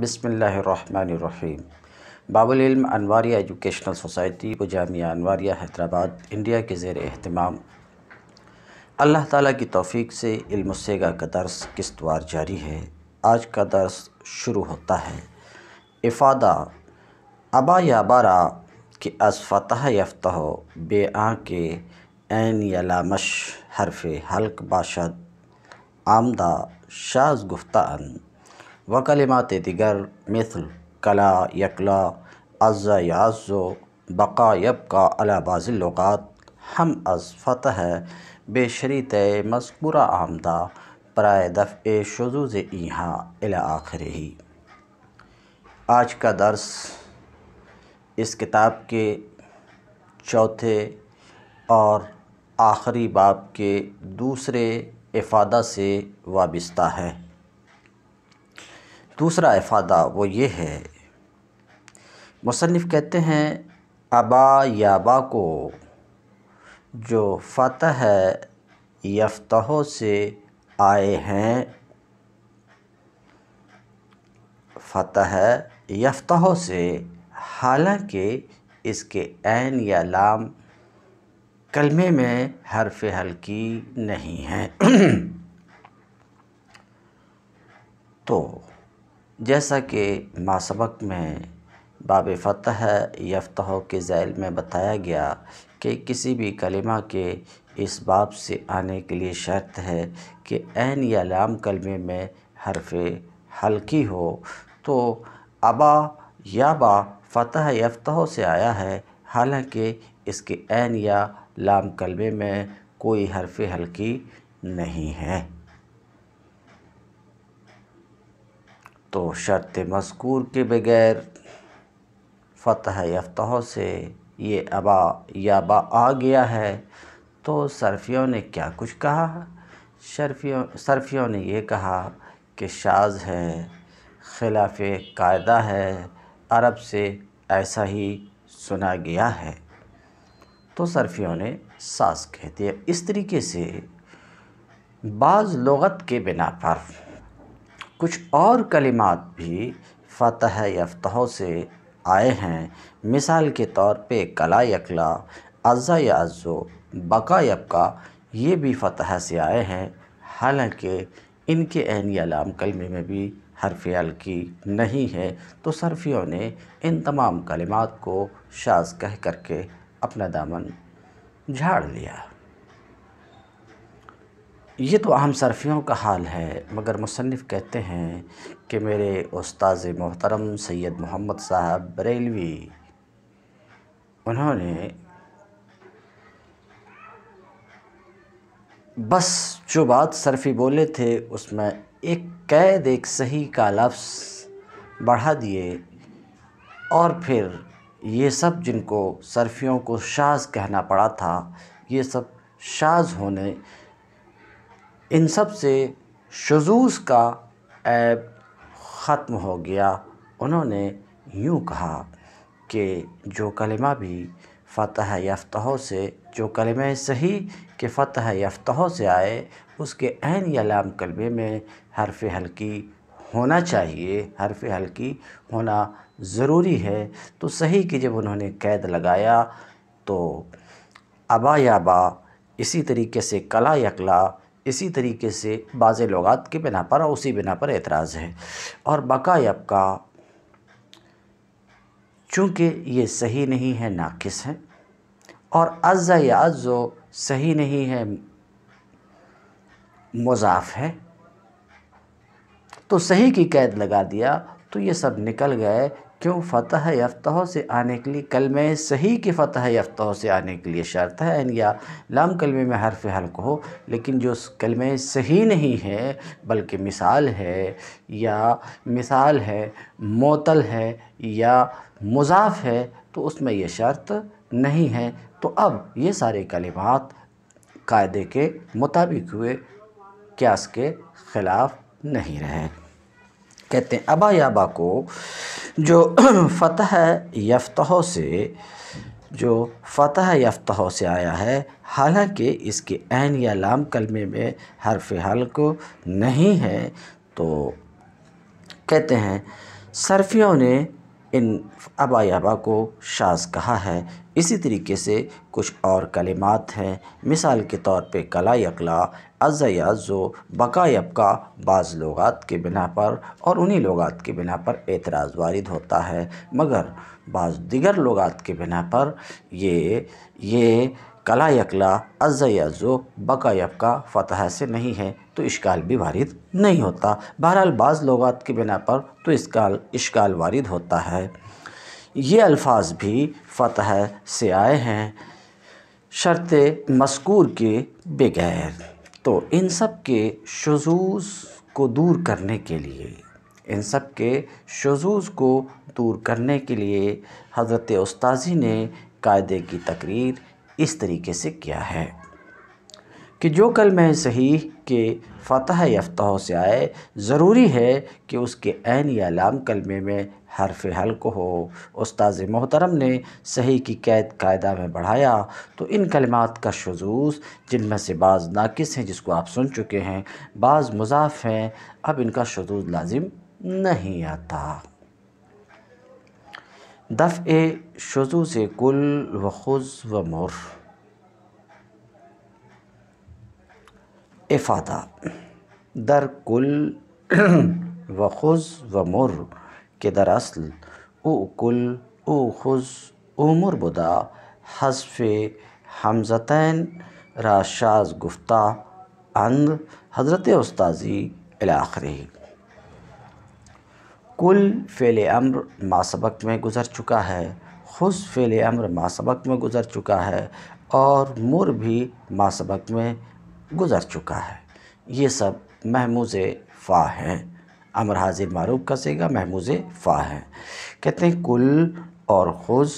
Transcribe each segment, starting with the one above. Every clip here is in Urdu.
بسم اللہ الرحمن الرحیم۔ باب العلم انواریہ ایجوکیشنل سوسائٹی و جامعہ انواریہ حیدرآباد انڈیا کے زیر اہتمام اللہ تعالیٰ کی توفیق سے علم الصیغہ کا درس قسطوار جاری ہے۔ آج کا درس شروع ہوتا ہے۔ افادہ ابا یا بارا کہ از فتح یفتح بے آں کے عین یا لامش حرف حلق باشد آمدہ شاذ گفتہ ان و کلمات دیگر مثل کلا یکلا عزا یعزو بقا یبقا علی بعض اللغات ہم از فتح بے شریط مذکورہ آمدہ برائے دفع شذوذ ایہاں الی آخرہ۔ آج کا درس اس کتاب کے چوتھے اور آخری باب کے دوسرے افادہ سے وابستہ ہے۔ دوسرا افادہ وہ یہ ہے، مصنف کہتے ہیں ابا یا با کو جو فتح یفتح سے آئے ہیں، فتح یفتح سے، حالانکہ اس کے عین یا لام کلمے میں حرف حلقی نہیں ہے۔ تو جیسا کہ ما سبق میں باب فتح یفتح کے ذیل میں بتایا گیا کہ کسی بھی کلمہ کے اس باب سے آنے کے لیے شرط ہے کہ عین یا لام کلمے میں حرف حلقی ہو، تو ابا یا با فتح یفتح سے آیا ہے، حالانکہ اس کے عین یا لام کلمے میں کوئی حرف حلقی نہیں ہے۔ تو شرط مذکور کے بغیر فتح یفتح سے یہ ابا یا با آ گیا ہے، تو صرفیوں نے کیا کچھ کہا؟ صرفیوں نے یہ کہا کہ شاذ ہے، خلاف قاعدہ ہے، عرب سے ایسا ہی سنا گیا ہے، تو صرفیوں نے شاذ کہہ دیا۔ اس طریقے سے بعض لغت کے بنا پر کچھ اور کلمات بھی فتح یفتح سے آئے ہیں۔ مثال کے طور پہ کلا یکلا، عزا یعزو، بقا یبقا، یہ بھی فتح سے آئے ہیں، حالانکہ ان کے عین یا لام کلمے میں بھی حرف حلقی نہیں ہے، تو صرفیوں نے ان تمام کلمات کو شاذ کہہ کر کے اپنا دامن جھاڑ لیا۔ یہ تو عام صرفیوں کا حال ہے، مگر مصنف کہتے ہیں کہ میرے استاذ محترم سید محمد صاحب بریلوی، انہوں نے بس جو بات صرفی بولے تھے اس میں ایک قید، ایک صحیح کا لفظ بڑھا دیے، اور پھر یہ سب جن کو صرفیوں کو شاذ کہنا پڑا تھا، یہ سب شاذ ہونے، ان سب سے شذوذ کا عیب ختم ہو گیا۔ انہوں نے یوں کہا کہ جو کلمہ بھی فتح یفتح سے، جو کلمہ صحیح کہ فتح یفتح سے آئے، اس کے عین یا لام کلمے میں حرف حلقی ہونا چاہیے، حرف حلقی ہونا ضروری ہے۔ تو صحیح کہ جب انہوں نے قید لگایا تو ابا یا با، اسی طریقے سے کلا یکلا، اسی طریقے سے بعض لغات کے بنا پر، اسی بنا پر اعتراض ہے۔ اور بقا یبقا، چونکہ یہ صحیح نہیں ہے، ناقص ہے، اور عزا یعزو صحیح نہیں ہے، مضاف ہے، تو صحیح کی قید لگا دیا، تو یہ سب نکل گئے۔ کیوں؟ فتح یفتح سے آنے کے لیے، کلمہ صحیح کی فتح یفتح سے آنے کے لیے شرط ہے عین یا لام کلمے میں حرف حلق ہو، لیکن جو کلمہ صحیح نہیں ہے بلکہ مثال ہے، یا مثال ہے، معطل ہے، یا مضاف ہے، تو اس میں یہ شرط نہیں ہے۔ تو اب یہ سارے کلمات قاعدے کے مطابق ہوئے، قیاس کے خلاف نہیں رہے۔ کہتے ہیں ابا یا با کو جو فتح یفتح سے، جو فتح یفتح سے آیا ہے، حالانکہ اس کے عین یا لام کلمے میں حرف حلق نہیں ہے، تو کہتے ہیں صرفیوں نے ان ابا کو شاذ کہا ہے۔ اسی طریقے سے کچھ اور کلمات ہیں، مثال کے طور پہ کلا یکلا، عز یعزو، بقا یبقا، بعض لغات کے بنا پر اور انہی لغات کے بنا پر اعتراض وارد ہوتا ہے، مگر بعض دیگر لغات کے بنا پر یہ کلا یکلا، عز یعزو، بقا یبقا فتح سے نہیں ہے تو اشکال بھی وارد نہیں ہوتا۔ بہرحال بعض لغات کے بنا پر تو اشکال وارد ہوتا ہے۔ یہ الفاظ بھی فتح سے آئے ہیں شرط مذکور کے بغیر، تو ان سب کے شذوذ کو دور کرنے کے لیے حضرت استاذی نے قاعدے کی تقریر اس طریقے سے کیا ہے کہ جو کلمہ صحیح کے فتح یفتح سے آئے، ضروری ہے کہ اس کے عین یا لام کلمے میں حرف حلق ہو۔ استاذ محترم نے صحیح کی قید قاعدہ میں بڑھایا تو ان کلمات کا شذوذ، جن میں سے بعض ناقص ہیں جس کو آپ سن چکے ہیں، بعض مضاف ہیں، اب ان کا شذوذ لازم نہیں آتا۔ دفع شذوذ کل و خذ و مر۔ افادہ: در کل و خذ و مر کہ در اصل او کل او خذ او مر بدا، حذف حمزتین را شاذ گفتہ اند حضرت استاذی الی آخرہ۔ کل فعل امر ما سبق میں گزر چکا ہے، خذ فعل امر ما سبق میں گزر چکا ہے اور مر بھی ما سبق میں گزر چکا ہے۔ یہ سب محموز فا ہیں، امر حاضر معروف کا صیغہ محموز فا ہے۔ کہتے ہیں کل اور خذ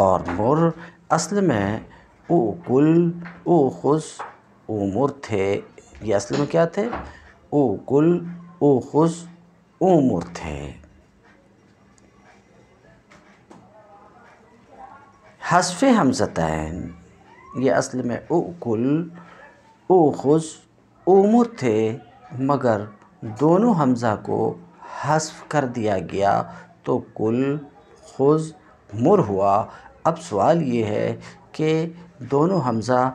اور مر اصل میں او کل او خذ او مر تھے۔ یہ اصل میں کیا تھے؟ او کل او خذ او مر تھے۔ حذف حمزتین، یہ اصل میں او کل او خذ او مر تھے، مگر دونوں حمزہ کو حذف کر دیا گیا تو کل خذ مر ہوا۔ اب سوال یہ ہے کہ دونوں حمزہ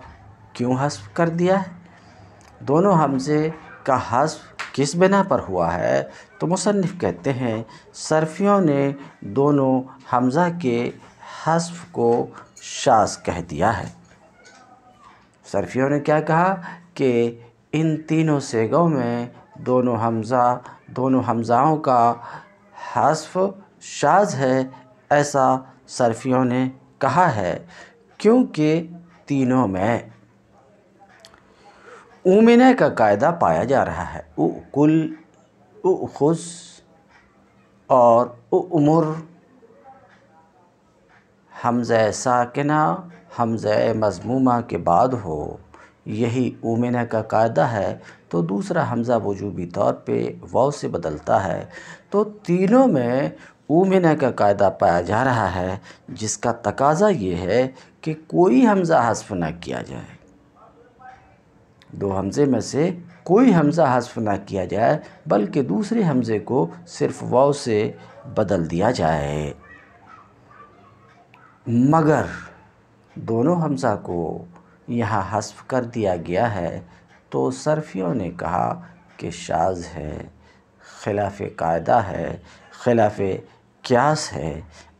کیوں حذف کر دیا ہے؟ دونوں حمزے کا حذف کس بنا پر ہوا ہے؟ تو مصنف کہتے ہیں صرفیوں نے دونوں حمزہ کے حذف کو شاذ کہہ دیا ہے۔ صرفیوں نے کیا کہا کہ ان تینوں صیغوں میں دونوں حمزاؤں کا حذف شاذ ہے، ایسا صرفیوں نے کہا ہے کیونکہ تینوں میں اومنہ کا قاعدہ پایا جا رہا ہے۔ او کل او خذ اور او مر حمزہ ساکنہ حمزہ مضمومہ کے بعد ہو، یہی اومنہ کا قاعدہ ہے، تو دوسرا حمزہ وجوبی طور پہ واو سے بدلتا ہے، تو تینوں میں اومنہ کا قاعدہ پایا جا رہا ہے، جس کا تقاضا یہ ہے کہ کوئی حمزہ حذف نہ کیا جائے، دو حمزے میں سے کوئی حمزہ حذف نہ کیا جائے بلکہ دوسرے حمزے کو صرف واو سے بدل دیا جائے، مگر دونوں حمزہ کو یہاں حذف کر دیا گیا ہے تو صرفیوں نے کہا کہ شاذ ہے، خلاف قاعدہ ہے، خلاف قیاس ہے،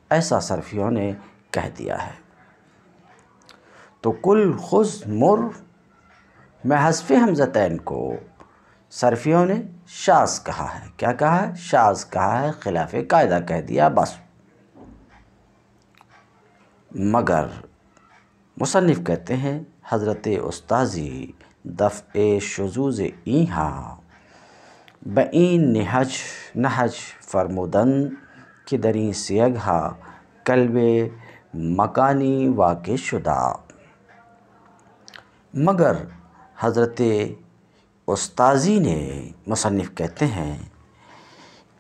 ایسا صرفیوں نے کہہ دیا ہے۔ تو کل خذ مر میں حذف حمزتین کو صرفیوں نے شاذ کہا ہے۔ کیا کہا ہے؟ شاذ کہا ہے، خلاف قاعدہ کہہ دیا بس۔ مگر مصنف کہتے ہیں حضرت استاذی دفع شذوذ اینہا بئین نہج فرمودن کہ دریں سیگہا قلب مکانی واقع شدہ۔ مگر حضرت استاذی نے، مصنف کہتے ہیں،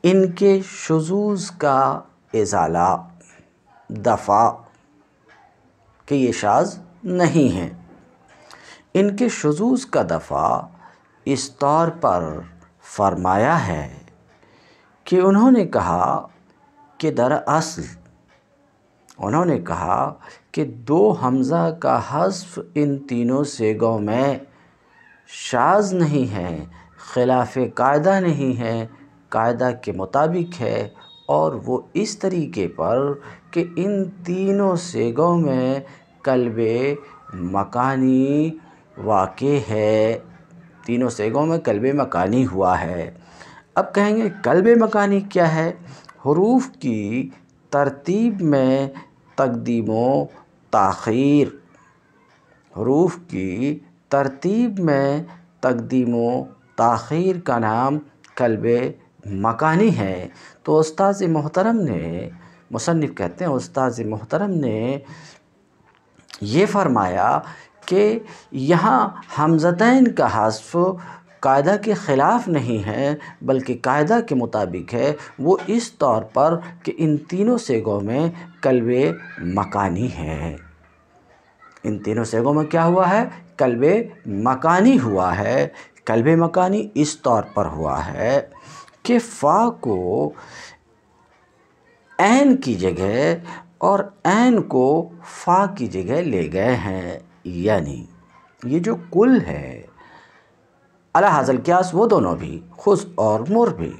ان کے شذوذ کا ازالہ، دفع، کہ یہ شاذ نہیں ہیں، ان کے شذوذ کا دفع اس طور پر فرمایا ہے کہ انہوں نے کہا کہ دراصل انہوں نے کہا کہ دو حمزہ کا حذف ان تینوں صیغوں میں شاذ نہیں ہے، خلاف قاعدہ نہیں ہے، قاعدہ کے مطابق ہے، اور وہ اس طریقے پر کہ ان تینوں صیغوں میں قلب مکانی واقع ہے، تینوں صیغوں میں قلب مکانی ہوا ہے۔ اب کہیں گے قلب مکانی کیا ہے؟ حروف کی ترتیب میں تقدیم و تاخیر، حروف کی ترتیب میں تقدیم و تاخیر کا نام قلب مکانی ہے۔ تو استاذ محترم نے، مصنف کہتے ہیں استاذ محترم نے یہ فرمایا کہ یہاں حمزتین کا حذف قاعدہ کے خلاف نہیں ہے بلکہ قاعدہ کے مطابق ہے، وہ اس طور پر کہ ان تینوں صیغوں میں قلب مکانی ہے۔ ان تینوں صیغوں میں کیا ہوا ہے؟ قلب مکانی ہوا ہے۔ قلب مکانی اس طور پر ہوا ہے کہ فا کو عین کی جگہ اور عین کو فا کی جگہ لے گئے ہیں، یعنی یہ جو کل ہے علی ھذا القیاس، وہ دونوں بھی خذ اور مر بھی،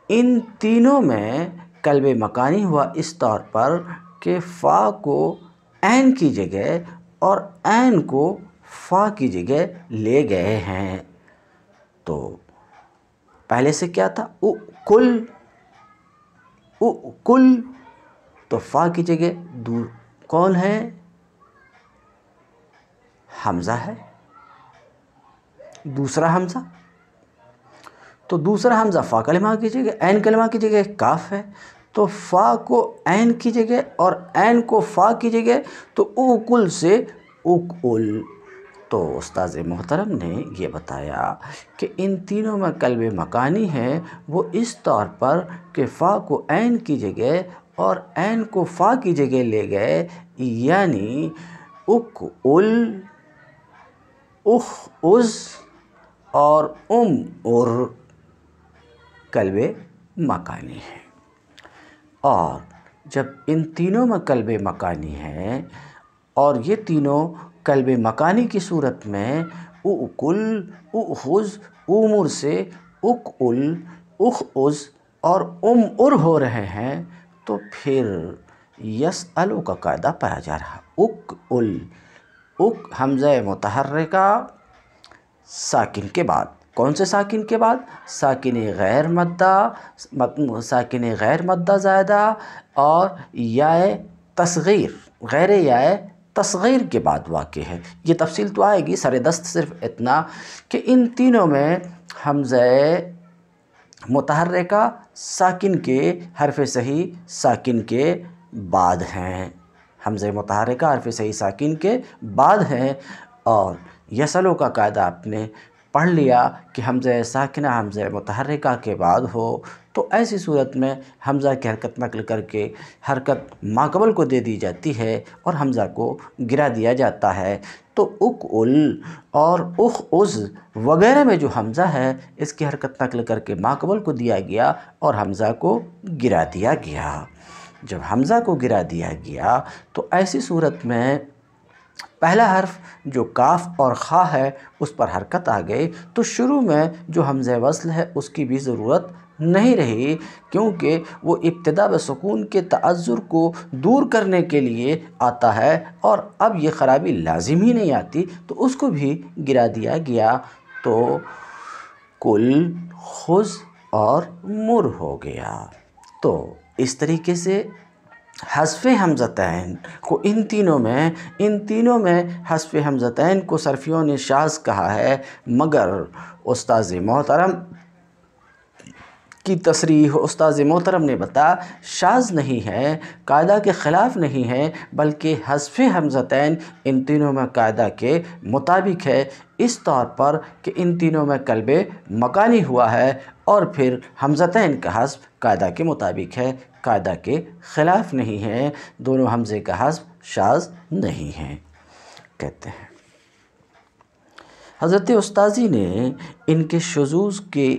ان تینوں میں قلب مکانی ہوا اس طور پر کہ فا کو عین کی جگہ اور عین کو فا کی جگہ لے گئے ہیں۔ تو پہلے سے کیا تھا؟ کل، کل، تو فا کی جگہ کون ہے؟ حمزہ ہے، دوسرا حمزہ، تو دوسرا حمزہ فا کلمہ کی جگہ، عین کلمہ کی جگہ کاف ہے، تو فا کو عین کی جگہ اور عین کو فا کی جگہ، تو کل سے اکل۔ تو استاذ محترم نے یہ بتایا کہ ان تینوں میں قلب مکانی ہے، وہ اس طور پر کہ فا کو عین کی جگہ اور عین کو فا کی جگہ لے گئے، یعنی اکل، اخ اور ار قلب مکانی ہے۔ اور جب ان تینوں میں قلب مکانی ہے اور یہ تینوں قلب مکانی کی صورت میں اکل، اخذ، امر سے اکل، اخذ اور ار ہو رہے ہیں، تو پھر یسألو کا قاعدہ پایا جا رہا۔ اکل، حمزہ متحرکہ ساکن کے بعد، کون سے ساکن کے بعد؟ ساکن غیر مدہ زائدہ اور یائے تصغیر، غیر یائے تصغیر کے بعد واقع ہے۔ یہ تفصیل تو آئے گی، سر دست صرف اتنا کہ ان تینوں میں حمزہ متحرکہ ساکن کے حرف صحیح ساکن کے بعد ہیں، حمزہ متحرکہ حرف صحیح ساکن کے بعد ہیں۔ اور یسلو کا قاعدہ آپ نے پڑھ لیا کہ حمزہ ساکنہ حمزہ متحرکہ کے بعد ہو، تو ایسی صورت میں حمزہ کی حرکت نقل کر کے حرکت ماقبل کو دے دی جاتی ہے اور حمزہ کو گرا دیا جاتا ہے۔ تو اکل اور اخذ وغیرہ میں جو حمزہ ہے، اس کی حرکت نقل کر کے ماقبل کو دیا گیا اور حمزہ کو گرا دیا گیا۔ جب حمزہ کو گرا دیا گیا تو ایسی صورت میں پہلا حرف جو کاف اور خا ہے اس پر حرکت آ گئی، تو شروع میں جو حمزہ وصل ہے اس کی بھی ضرورت نہیں رہی، کیونکہ وہ ابتدا بسکون کے تعذر کو دور کرنے کے لیے آتا ہے اور اب یہ خرابی لازم ہی نہیں آتی، تو اس کو بھی گرا دیا گیا، تو کل، خذ اور مر ہو گیا۔ تو اس طریقے سے حذف حمزتین کو ان تینوں میں حذف حمزتین کو صرفیوں نے شاذ کہا ہے، مگر استاذ محترم کی تصریح استاذ محترم نے بتایا شاذ نہیں ہے، قاعدہ کے خلاف نہیں ہے، بلکہ حذف حمزتین ان تینوں میں قاعدہ کے مطابق ہے، اس طور پر کہ ان تینوں میں قلب مکانی ہوا ہے، اور پھر حمزتین کا حذف قاعدہ کے مطابق ہے، قاعدہ کے خلاف نہیں ہے، دونوں حمزے کا حذف شاذ نہیں ہے۔ کہتے ہیں حضرت استاذی نے ان کے شذوذ کے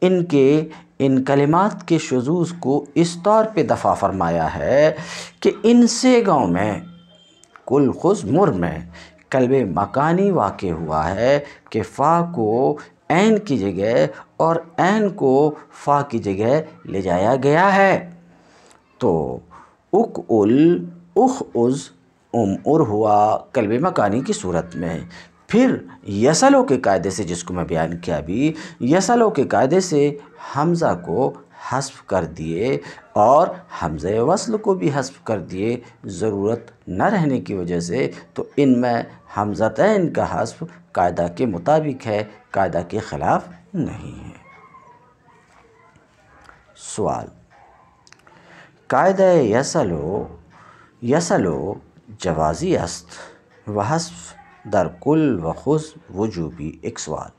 ان کلمات کے شذوذ کو اس طور پہ دفع فرمایا ہے کہ ان سے گاؤں میں کل خز مر میں قلب مکانی واقع ہوا ہے کہ فا کو عین کی جگہ اور عین کو فا کی جگہ لے جایا گیا ہے۔ تو اک ال اخ از ار ہوا قلب مکانی کی صورت میں۔ پھر یسلو کے قاعدے سے، جس کو میں بیان کیا ابھی، یسلو کے قاعدے سے حمزہ کو حذف کر دیے اور حمزہ وصل کو بھی حذف کر دیے ضرورت نہ رہنے کی وجہ سے، تو ان میں حمزتین کا حذف قاعدہ کے مطابق ہے، قاعدہ کے خلاف نہیں ہے۔ سوال: قاعدہ یسلو جوازی است و حذف در کل و خذ وجوبی۔ ایک سوال،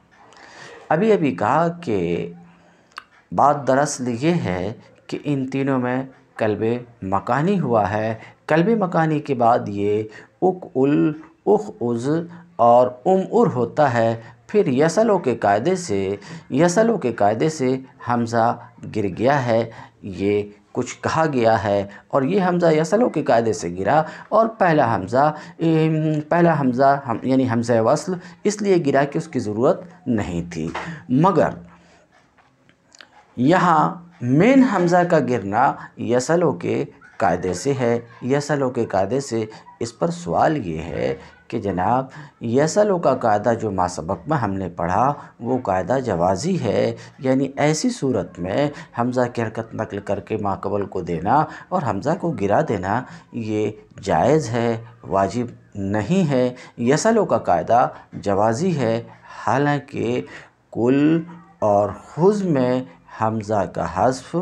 ابھی کہا کہ بات دراصل یہ ہے کہ ان تینوں میں قلب مکانی ہوا ہے۔ قلب مکانی کے بعد یہ اک ال اخ از اور ار ہوتا ہے۔ پھر یسلو کے قاعدے سے حمزہ گر گیا ہے، یہ کچھ کہا گیا ہے اور یہ حمزہ یسلو کے قاعدے سے گرا، اور پہلا حمزہ یعنی حمزہ وصل اس لیے گرا کہ اس کی ضرورت نہیں تھی۔ مگر یہاں مین حمزہ کا گرنا یسلو کے قاعدے سے ہے، یسلو کے قاعدے سے۔ اس پر سوال یہ ہے کہ جناب یسلو کا قاعدہ جو ما سبق میں ہم نے پڑھا وہ قاعدہ جوازی ہے، یعنی ایسی صورت میں حمزہ کی حرکت نقل کر کے ما قبل کو دینا اور حمزہ کو گرا دینا یہ جائز ہے، واجب نہیں ہے۔ یسلو کا قاعدہ جوازی ہے، حالانکہ کل اور خذ میں حمزہ کا حذف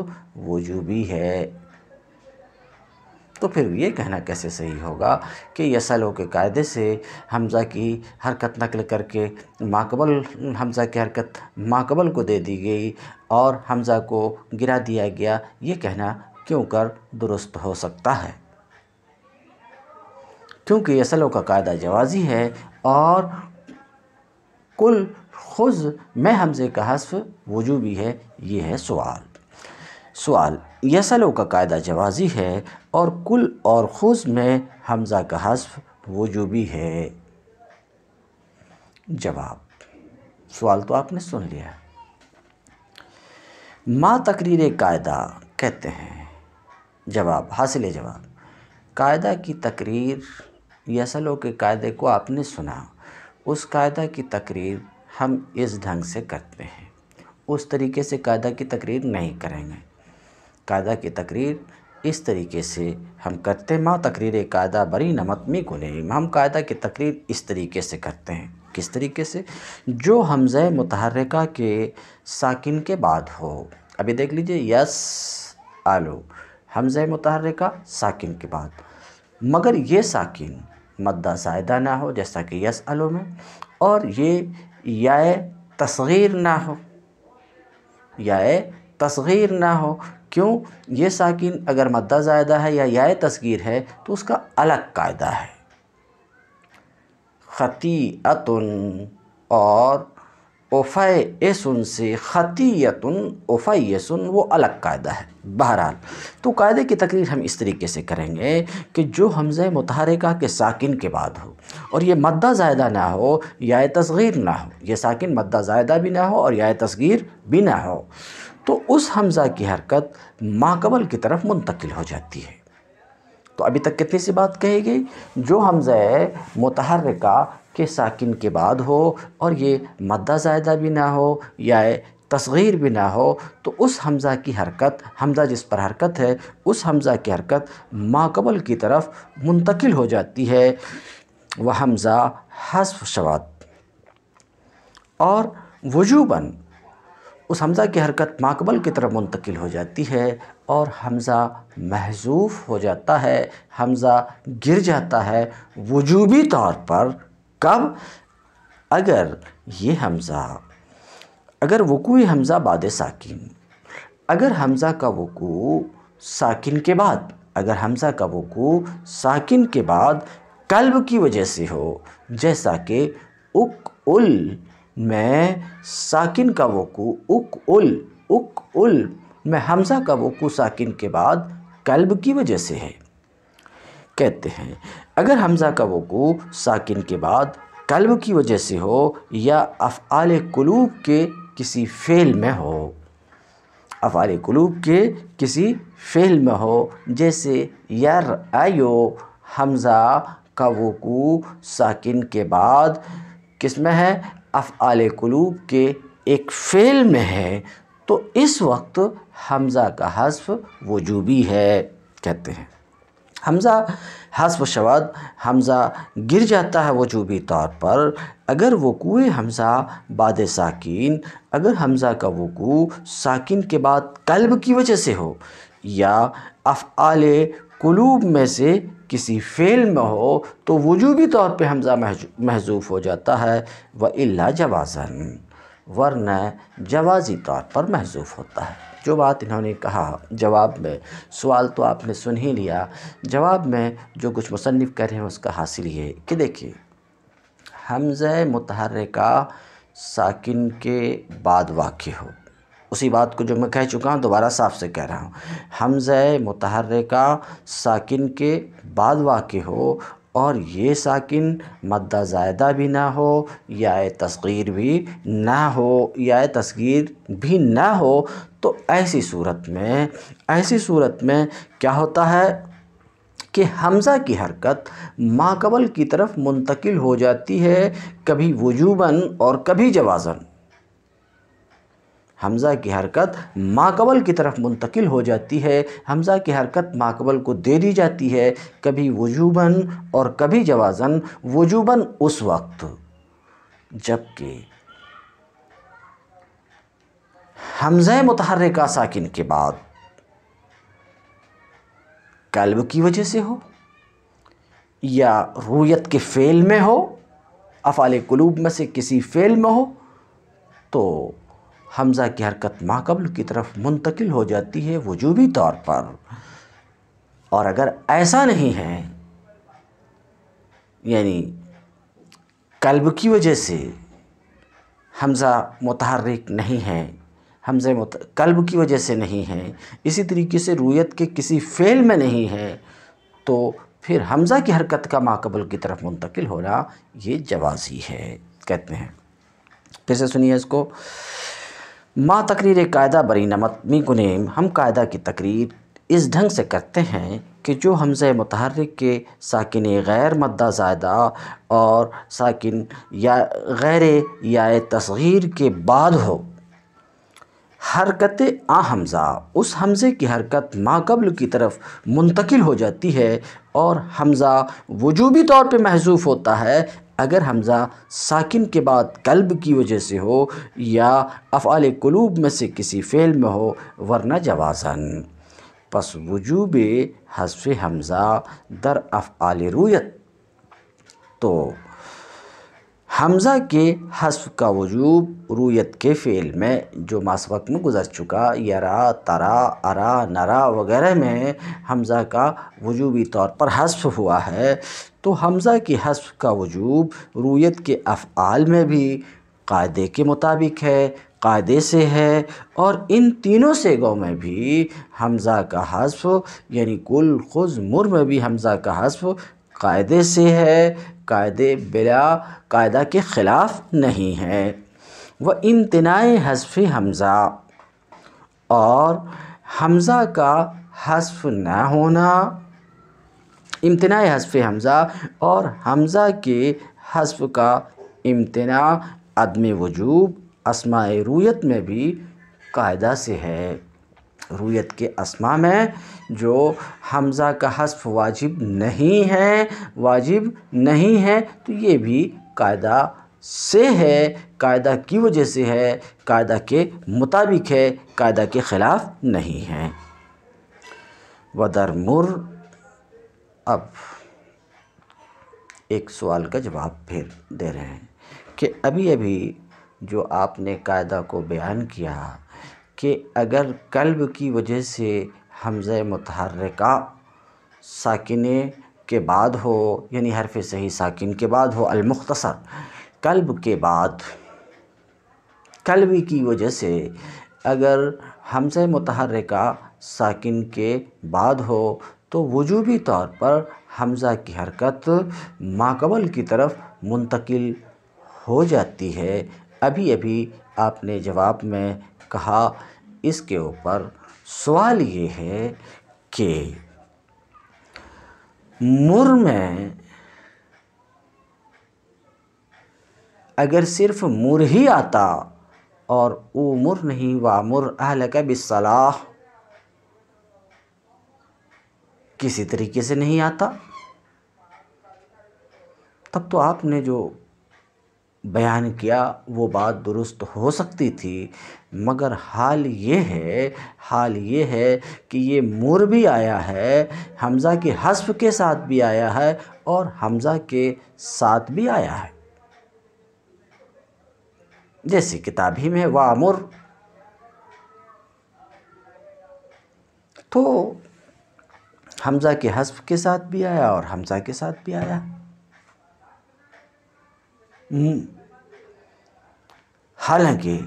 وجوبی ہے۔ تو پھر یہ کہنا کیسے صحیح ہوگا کہ یسلو کے قاعدے سے حمزہ کی حرکت نقل کر کے حمزہ کی حرکت ما قبل کو دے دی گئی اور حمزہ کو گرا دیا گیا، یہ کہنا کیوں کر درست ہو سکتا ہے؟ کیونکہ یسلو کا قاعدہ جوازی ہے اور کل خذ میں حمزے کا حذف وجوبی ہے۔ یہ ہے سوال یسلو کا قاعدہ جوازی ہے اور کل اور خذ میں حمزہ کا حذف وجوبی ہے۔ جواب: سوال تو آپ نے سن لیا۔ ما تقریر قاعدہ کہتے ہیں۔ جواب: حاصل جواب: قاعدہ کی تقریر، یسلو کے قاعدے کو آپ نے سنا، اس قاعدہ کی تقریر ہم اس ڈھنگ سے کرتے ہیں، اس طریقے سے قاعدہ کی تقریر نہیں کریں گے۔ قاعدہ کی تقریر اس طریقے سے ہم کرتے ہیں۔ ما تقریر قاعدہ بری نمت می کنیم، ہم قاعدہ کی تقریر اس طریقے سے کرتے ہیں۔ کس طریقے سے؟ جو حمزہ متحرکہ کے ساکن کے بعد ہو۔ ابھی دیکھ لیجئے، یس آلو حمزہ متحرکہ ساکن کے بعد، مگر یہ ساکن مدہ زائدہ نہ ہو جیسا کہ یس آلو میں، اور یہ یائے تصغیر نہ ہو۔ کیوں؟ یہ ساکن اگر مدہ زائدہ ہے یا یائے تصغیر ہے تو اس کا الگ قاعدہ ہے۔ خطیئتن اور افیسن سے خطیئتن افیسن وہ الگ قاعدہ ہے۔ بہرحال تو قاعدے کی تقریر ہم اس طریقے سے کریں گے کہ جو حمزہ متحرکہ کے ساکن کے بعد ہو اور یہ مدہ زائدہ نہ ہو، یائے تصغیر نہ ہو، یہ ساکن مدہ زائدہ بھی نہ ہو اور یائے تصغیر بھی نہ ہو، تو اس حمزہ کی حرکت ما قبل کی طرف منتقل ہو جاتی ہے۔ تو ابھی تک کتنی سی بات کہی گئی؟ جو حمزہ متحرکہ کے ساکن کے بعد ہو اور یہ مدہ زائدہ بھی نہ ہو یا تصغیر بھی نہ ہو، تو اس حمزہ کی حرکت، حمزہ جس پر حرکت ہے، اس حمزہ کی حرکت ما قبل کی طرف منتقل ہو جاتی ہے، وہ حمزہ حذف شود اور وجوباً اس حمزہ کی حرکت ما قبل کی طرف منتقل ہو جاتی ہے اور حمزہ محذوف ہو جاتا ہے، حمزہ گر جاتا ہے وجوبی طور پر۔ کب؟ اگر یہ حمزہ، اگر وقوع حمزہ بعد ساکن، اگر حمزہ کا وقوع ساکن کے بعد، اگر حمزہ کا وقوع ساکن کے بعد قلب کی وجہ سے ہو، جیسا کہ اک ال میں ساکن کا وقوع اک میں حمزہ کا وقوع ساکن کے بعد قلب کی وجہ سے ہے۔ کہتے ہیں اگر حمزہ کا وقوع ساکن کے بعد قلب کی وجہ سے ہو یا افعال قلوب کے کسی فعل میں ہو، افعال قلوب کے کسی فعل میں ہو، جیسے یرعیو، حمزہ کا وقوع ساکن کے بعد کس میں ہے؟ افعال قلوب کے ایک فعل میں ہے، تو اس وقت حمزہ کا حذف وجوبی ہے۔ کہتے ہیں حمزہ حذف شود، حمزہ گر جاتا ہے وجوبی طور پر اگر وقوع حمزہ بعد ساکین، اگر حمزہ کا وقوع ساکن کے بعد قلب کی وجہ سے ہو یا افعال قلوب میں سے کسی فعل میں ہو، تو وجوبی طور پہ حمزہ محذوف ہو جاتا ہے، وَإِلَّا جَوَازًا، ورنہ جوازی طور پر محذوف ہوتا ہے۔ جو بات انہوں نے کہا جواب میں، سوال تو آپ نے سن ہی لیا، جواب میں جو کچھ مصنف کہہ رہے ہیں اس کا حاصل یہ کہ دیکھیے حمزہ متحرکہ ساکن کے بعد واقع ہو، اسی بات کو جو میں کہہ چکا ہوں دوبارہ صاف سے کہہ رہا ہوں، حمزہ متحرکہ ساکن کے بعد واقع ہو اور یہ ساکن مدہ زائدہ بھی نہ ہو، یائے تصغیر بھی نہ ہو، یائے تصغیر بھی نہ ہو، تو ایسی صورت میں کیا ہوتا ہے کہ حمزہ کی حرکت ماقبل کی طرف منتقل ہو جاتی ہے، کبھی وجوباً اور کبھی جوازاً۔ حمزہ کی حرکت ماقبل کی طرف منتقل ہو جاتی ہے، حمزہ کی حرکت ماقبل کو دے دی جاتی ہے، کبھی وجوباً اور کبھی جوازاً۔ وجوباً اس وقت جبکہ حمزہ متحرکہ ساکن کے بعد قلب کی وجہ سے ہو یا رویت کے فعل میں ہو، افعال قلوب میں سے کسی فعل میں ہو، تو حمزہ کی حرکت ماقبل کی طرف منتقل ہو جاتی ہے وجوبی طور پر۔ اور اگر ایسا نہیں ہے، یعنی قلب کی وجہ سے حمزہ متحرک نہیں ہے، قلب کی وجہ سے نہیں ہے، اسی طریقے سے رویت کے کسی فعل میں نہیں ہے، تو پھر حمزہ کی حرکت کا ماقبل کی طرف منتقل ہونا یہ جوازی ہے۔ کہتے ہیں پھر سے سنیے اس کو، ما تقریر قاعدہ بری نمت می کنیم، ہم قاعدہ کی تقریر اس ڈھنگ سے کرتے ہیں کہ جو حمزہ متحرک کے ساکن غیر مدہ زائدہ اور ساکن یا غیر یائے تصغیر کے بعد ہو، حرکت حمزہ، اس حمزے کی حرکت ماقبل کی طرف منتقل ہو جاتی ہے اور حمزہ وجوبی طور پہ محذوف ہوتا ہے اگر حمزہ ساکن کے بعد قلب کی وجہ سے ہو یا افعال قلوب میں سے کسی فعل میں ہو، ورنہ جوازاً۔ پس وجوب حذف حمزہ در افعال رویت، تو حمزہ کے حذف کا وجوب رویت کے فعل میں جو وقت میں گزر چکا، یرا، ترا، ارا، نرا وغیرہ میں حمزہ کا وجوبی طور پر حذف ہوا ہے، تو حمزہ کی حذف کا وجوب رویت کے افعال میں بھی قاعدے کے مطابق ہے، قاعدے سے ہے، اور ان تینوں صیغوں میں بھی حمزہ کا حذف یعنی کل، خذ، مر میں بھی حمزہ کا حذف قاعدے سے ہے، قاعدے بلا قاعدہ کے خلاف نہیں ہے۔ وامتناع حذف حمزہ، اور حمزہ کا حذف نہ ہونا، امتناع حذف حمزہ اور حمزہ کے حذف کا امتناع عدم وجوب اسماء رویت میں بھی قاعدہ سے ہے۔ رویت کے اسماء میں جو حمزہ کا حذف واجب نہیں ہے تو یہ بھی قاعدہ سے ہے، قاعدہ کی وجہ سے ہے، قاعدہ کے مطابق ہے، قاعدہ کے خلاف نہیں ہے۔ ودر مر، اب ایک سوال کا جواب پھر دے رہے ہیں کہ ابھی جو آپ نے قاعدہ کو بیان کیا کہ اگر قلب کی وجہ سے حمزہ متحرکہ ساکنے کے بعد ہو، یعنی حرف صحیح ساکن کے بعد ہو، المختصر قلب کے بعد قلبی کی وجہ سے اگر حمزہ متحرکہ ساکن کے بعد ہو تو وجوبی طور پر حمزہ کی حرکت ماقبل کی طرف منتقل ہو جاتی ہے۔ ابھی آپ نے جواب میں کہا۔ اس کے اوپر سوال یہ ہے کہ مر میں اگر صرف مر ہی آتا اور او مر نہیں، وَأْمُرْ أَهْلَكَ بِالصَّلَاةِ کسی طریقے سے نہیں آتا، تب تو آپ نے جو بیان کیا وہ بات درست ہو سکتی تھی، مگر حال یہ ہے کہ یہ مر بھی آیا ہے، حمزہ کے حذف کے ساتھ بھی آیا ہے اور حمزہ کے ساتھ بھی آیا ہے۔ جیسے کتاب ہی میں وَأْمُرْ، تو حمزہ کے حذف کے ساتھ بھی آیا اور حمزہ کے ساتھ بھی آیا۔ حالانکہ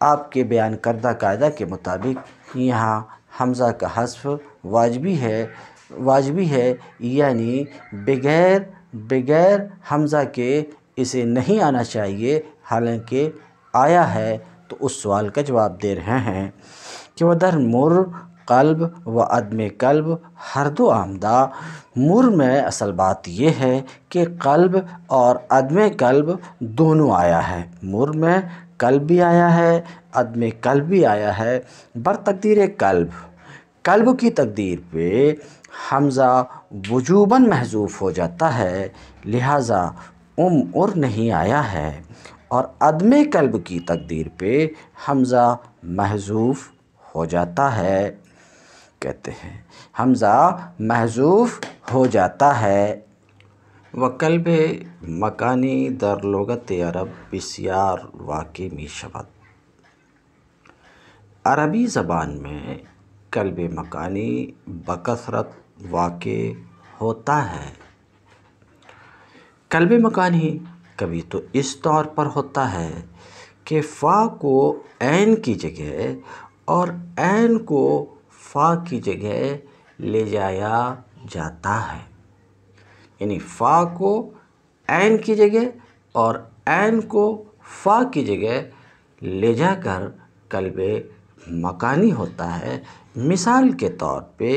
آپ کے بیان کردہ قاعدہ کے مطابق یہاں حمزہ کا حذف واجبی ہے، یعنی بغیر حمزہ کے اسے نہیں آنا چاہیے، حالانکہ آیا ہے۔ تو اس سوال کا جواب دے رہے ہیں کہ وَدَرْ مُر قلب و عدم قلب ہر دو آمدہ۔ مر میں اصل بات یہ ہے کہ قلب اور عدم قلب دونوں آیا ہے۔ مر میں قلب بھی آیا ہے، عدم قلب بھی آیا ہے۔ بر تقدیر قلب کی تقدیر پہ حمزہ وجوباً محذوف ہو جاتا ہے، لہٰذا اور نہیں آیا ہے، اور عدم قلب کی تقدیر پہ حمزہ محذوف ہو جاتا ہے۔ کہتے ہیں حمزہ محذوف ہو جاتا ہے۔ وقلب مکانی در لغت عرب بسیار واقع می شود۔ عربی زبان میں قلب مکانی بکثرت واقع ہوتا ہے۔ قلب مکانی کبھی تو اس طور پر ہوتا ہے کہ فا کو عین کی جگہ اور عین کو فا کی جگہ لے جایا جاتا ہے، یعنی فا کو عین کی جگہ اور عین کو فا کی جگہ لے جا کر قلب مکانی ہوتا ہے۔ مثال کے طور پہ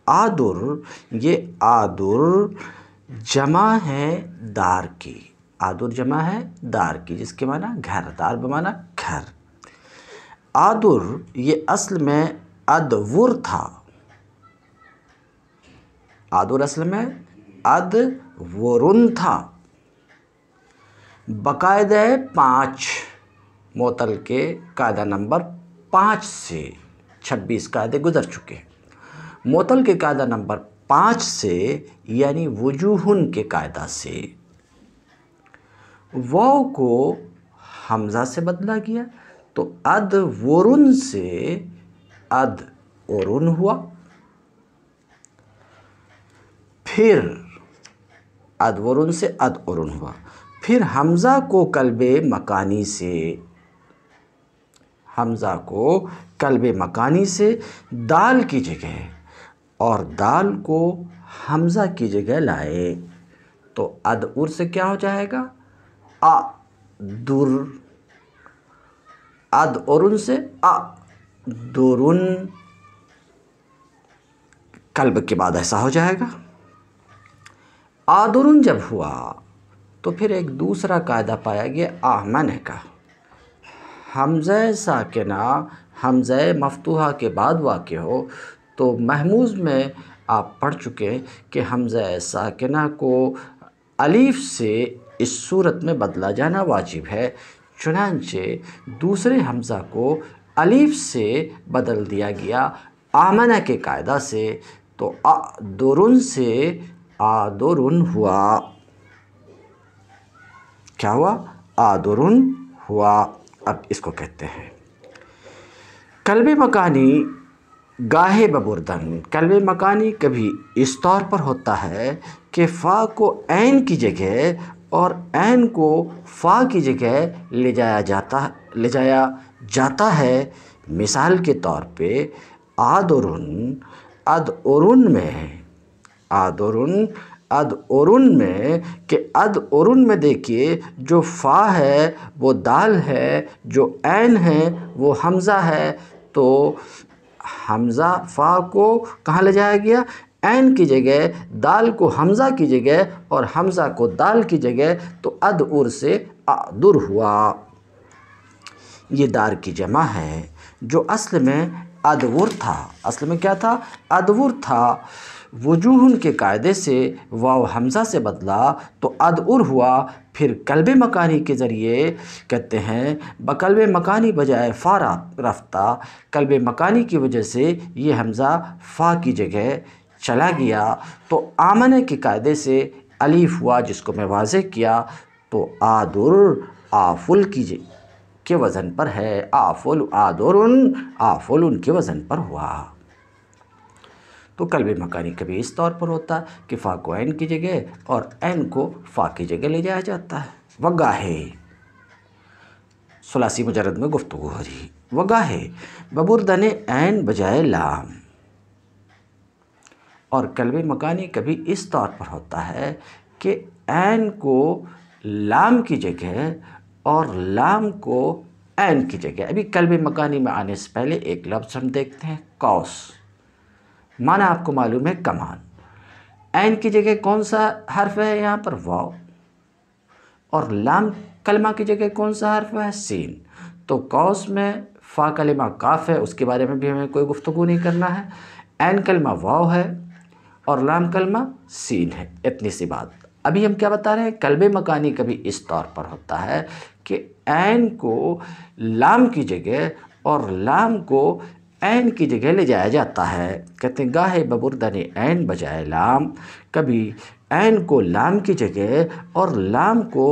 آدر، یہ آدر جمع ہے دار کی، آدر جمع ہے دار کی، جس کے معنی گھر، دار بمعنی گھر۔ آدر یہ اصل میں ادور تھا، آدر اصل میں ادورن تھا۔ باقاعدہ 5 معطل کے قاعدہ نمبر 5 سے 26 قاعدے گزر چکے ہیں۔ معطل کے قاعدہ نمبر 5 سے یعنی وجوہن کے قاعدہ سے واو کو حمزہ سے بدلا گیا تو ادورن سے ادورن ہوا، پھر ادورن سے ادورن ہوا، پھر حمزہ کو قلب مکانی سے دال کی جگہ اور دال کو حمزہ کی جگہ لائے تو ادور سے کیا ہو جائے گا؟ ادر، ادورن سے ادورن، قلب کے بعد ایسا ہو جائے گا۔ آدرن جب ہوا تو پھر ایک دوسرا قاعدہ پایا گیا آمنہ کا۔ حمزہ ساکنہ حمزہ مفتوحہ کے بعد واقع ہو تو محموز میں آپ پڑھ چکے ہیں کہ حمزہ ساکنہ کو الف سے اس صورت میں بدلا جانا واجب ہے، چنانچہ دوسرے حمزہ کو الف سے بدل دیا گیا آمنہ کے قاعدہ سے، تو آدرن سے آدرن ہوا۔ کیا ہوا؟ آدرن ہوا۔ اب اس کو کہتے ہیں قلب مکانی گاہے ببردن۔ قلب مکانی کبھی اس طور پر ہوتا ہے کہ فا کو عین کی جگہ اور عین کو فا کی جگہ لے جایا جاتا ہے۔ مثال کے طور پہ آدرن، ادورن میں ہے، آدرن ادورن میں، کہ ادورن میں دیکھیے جو فا ہے وہ دال ہے، جو عین ہے وہ حمزہ ہے، تو حمزہ فا کو کہاں لے جایا گیا؟ عین کی جگہ، دال کو حمزہ کی جگہ اور حمزہ کو دال کی جگہ، تو ادعر سے اعدر ہوا۔ یہ دار کی جمع ہے جو اصل میں ادور تھا۔ اصل میں کیا تھا؟ ادور تھا۔ وجوہن کے قاعدے سے واو حمزہ سے بدلا تو ادعر ہوا۔ پھر قلب مکانی کے ذریعے کہتے ہیں بقلب مکانی بجائے فا رفتہ، قلب مکانی کی وجہ سے یہ حمزہ فا کی جگہ چلا گیا، تو آمنہ کے قاعدے سے الف ہوا، جس کو میں واضح کیا، تو آدر آفل کے وزن پر ہے، آفل آدرن آفلن کے وزن پر ہوا۔ تو قلب مکانی کبھی اس طور پر ہوتا کہ فا کو عین کی جگہ اور عین کو فا کی جگہ لے جایا جاتا ہے۔ وگاہے، ثلاثی مجرد میں گفتگو ہو رہی، وگاہے ببردن عین بجائے لام، اور قلب مکانی کبھی اس طور پر ہوتا ہے کہ عین کو لام کی جگہ اور لام کو عین کی جگہ۔ ابھی قلب مکانی میں آنے سے پہلے ایک لفظ ہم دیکھتے ہیں، قوس، معنی آپ کو معلوم ہے کمان۔ عین کی جگہ کون سا حرف ہے یہاں پر؟ واو، اور لام کلمہ کی جگہ کون سا حرف ہے؟ سین۔ تو قوس میں فا کلمہ کاف ہے، اس کے بارے میں بھی ہمیں کوئی گفتگو نہیں کرنا ہے۔ عین کلمہ واو ہے اور لام کلمہ سین ہے، اتنی سی بات۔ ابھی ہم کیا بتا رہے ہیں؟ قلب مکانی کبھی اس طور پر ہوتا ہے کہ عین کو لام کی جگہ اور لام کو عین کی جگہ لے جایا جاتا ہے۔ کہتے ہیں گاہے ببردن عین بجائے لام، کبھی عین کو لام کی جگہ اور لام کو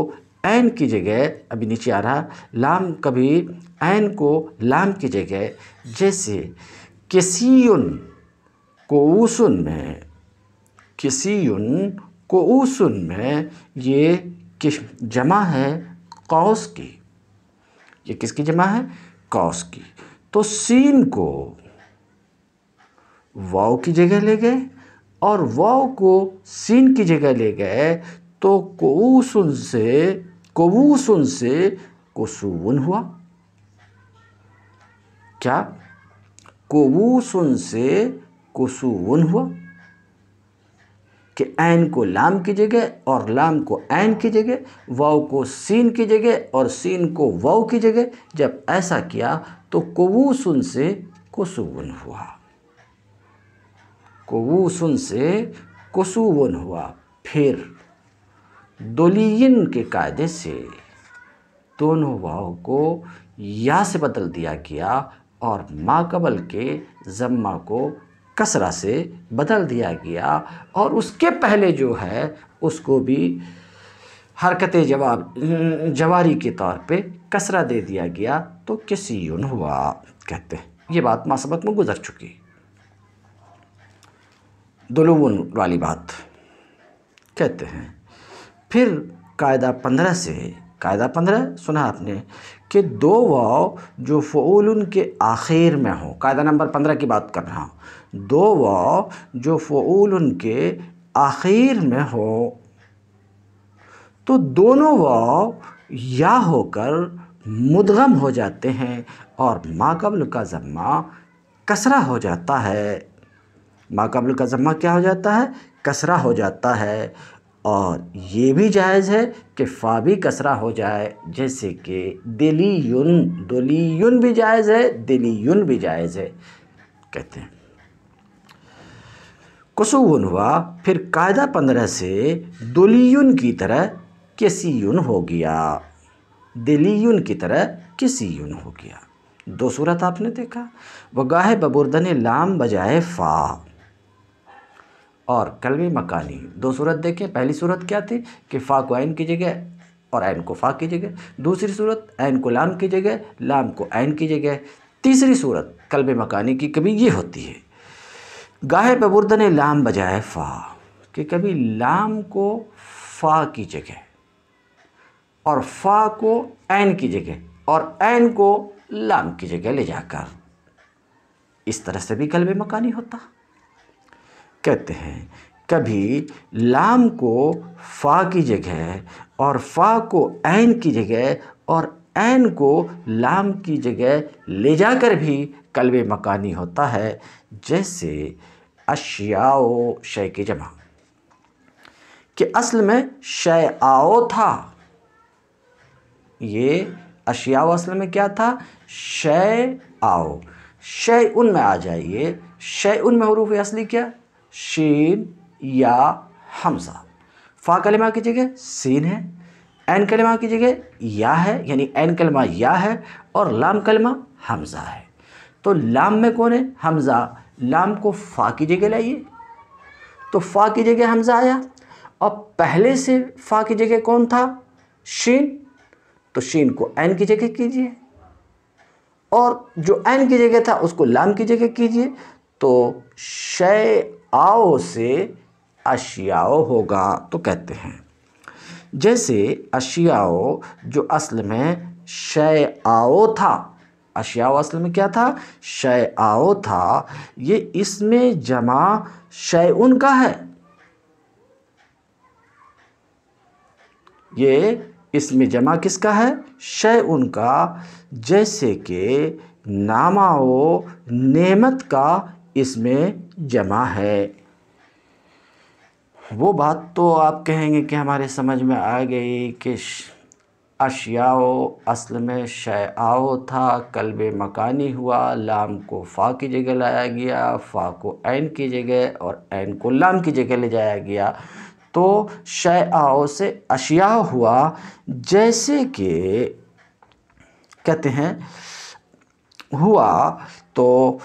عین کی جگہ، ابھی نیچے آ رہا، لام کبھی عین کو لام کی جگہ، جیسے کسیون کوسن میں، کسیون کوسن میں یہ جمع ہے قوس کی۔ یہ کس کی جمع ہے؟ قوس کی۔ تو سین کو واو کی جگہ لے گئے اور واو کو سین کی جگہ لے گئے، تو کوسن سے کسون ہوا۔ کیا؟ کوسن سے کسون ہوا، کہ عین کو لام کی جگہ اور لام کو عین کی جگہ، واو کو سین کی جگہ اور سین کو واو کی جگہ، جب ایسا کیا تو کوسن سے کسون ہوا، کوسن سے کسون ہوا۔ پھر دولین کے قاعدے سے دونوں واو کو یا سے بدل دیا گیا اور ما قبل کے ضمہ کو کسرہ سے بدل دیا گیا، اور اس کے پہلے جو ہے اس کو بھی حرکت جواری کے طور پہ کسرہ دے دیا گیا، تو کسیون ہوا کہتے ہیں۔ یہ بات ما سبق میں گزر چکی، دلون والی بات کہتے ہیں۔ پھر قاعدہ 15 سے، قاعدہ 15 سنا آپ نے کہ دو واو جو فعول کے آخر میں ہوں، قاعدہ نمبر 15 کی بات کر رہا ہوں، دو واو جو فعول کے آخر میں ہو تو دونوں واو یا ہو کر مدغم ہو جاتے ہیں اور ما قبل کا ضمہ کسرہ ہو جاتا ہے۔ ما قبل کا ضمہ کیا ہو جاتا ہے؟ کسرہ ہو جاتا ہے۔ اور یہ بھی جائز ہے کہ فا بھی کسرہ ہو جائے، جیسے کہ دلیون، دلیون بھی جائز ہے، دلیون بھی جائز ہے کہتے ہیں۔ کسون ہوا۔ پھر قاعدہ 15 سے دلیون کی طرح کسیون ہو گیا، دلیون کی طرح کسیون ہو گیا۔ دو صورت آپ نے دیکھا، وگاہ ببردن لام بجائے فا اور قلب مکانی۔ دو صورت دیکھیں، پہلی صورت کیا تھی کہ فا کو عین کی جگہ اور عین کو فا کی جگہ، دوسری صورت عین کو لام کی جگہ، لام کو عین کی جگہ، تیسری صورت قلب مکانی کی کبھی یہ ہوتی ہے گاہے ببردن لام بجائے فا، کہ کبھی لام کو فا کی جگہ اور فا کو عین کی جگہ اور عین کو لام کی جگہ لے جا کر، اس طرح سے بھی قلب مکانی ہوتا۔ کہتے ہیں کبھی لام کو فا کی جگہ اور فا کو عین کی جگہ اور عین کو لام کی جگہ لے جا کر بھی قلب مکانی ہوتا ہے، جیسے اشیاء و شے کی جمع، کہ اصل میں شیء تھا۔ یہ اشیاء اصل میں کیا تھا؟ شیء۔ شیء میں آ جائیے، شیء میں حروف اصلی کیا؟ شین یا حمزہ۔ فا کلمہ کی جگہ سین ہے، عین کلمہ کی جگہ یا ہے، یعنی عین کلمہ یا ہے اور لام کلمہ حمزہ ہے۔ تو لام میں کون ہے؟ حمزہ۔ لام کو فا کی جگہ لائیے، تو فا کی جگہ حمزہ آیا، اور پہلے سے فا کی جگہ کون تھا؟ شین، تو شین کو عین کی جگہ کیجئے، اور جو عین کی جگہ تھا اس کو لام کی جگہ کیجئے، تو شیء سے اشیاء ہوگا۔ تو کہتے ہیں جیسے اشیاء جو اصل میں شیء تھا، اشیاء اصل میں کیا تھا؟ شیء تھا، یہ اسم جمع شیء کا ہے۔ یہ اسم جمع کس کا ہے؟ شیء کا، جیسے کہ نامہ و نعمت کا اسم جمع ہے۔ وہ بات تو آپ کہیں گے کہ ہمارے سمجھ میں آ گئی کہ اشیاء اصل میں شیء تھا، قلب مکانی ہوا، لام کو فا کی جگہ لایا گیا، فا کو عین کی جگہ اور عین کو لام کی جگہ لے جایا گیا، تو شیء سے اشیاء ہوا۔ جیسے کہ کہتے ہیں ہوا، تو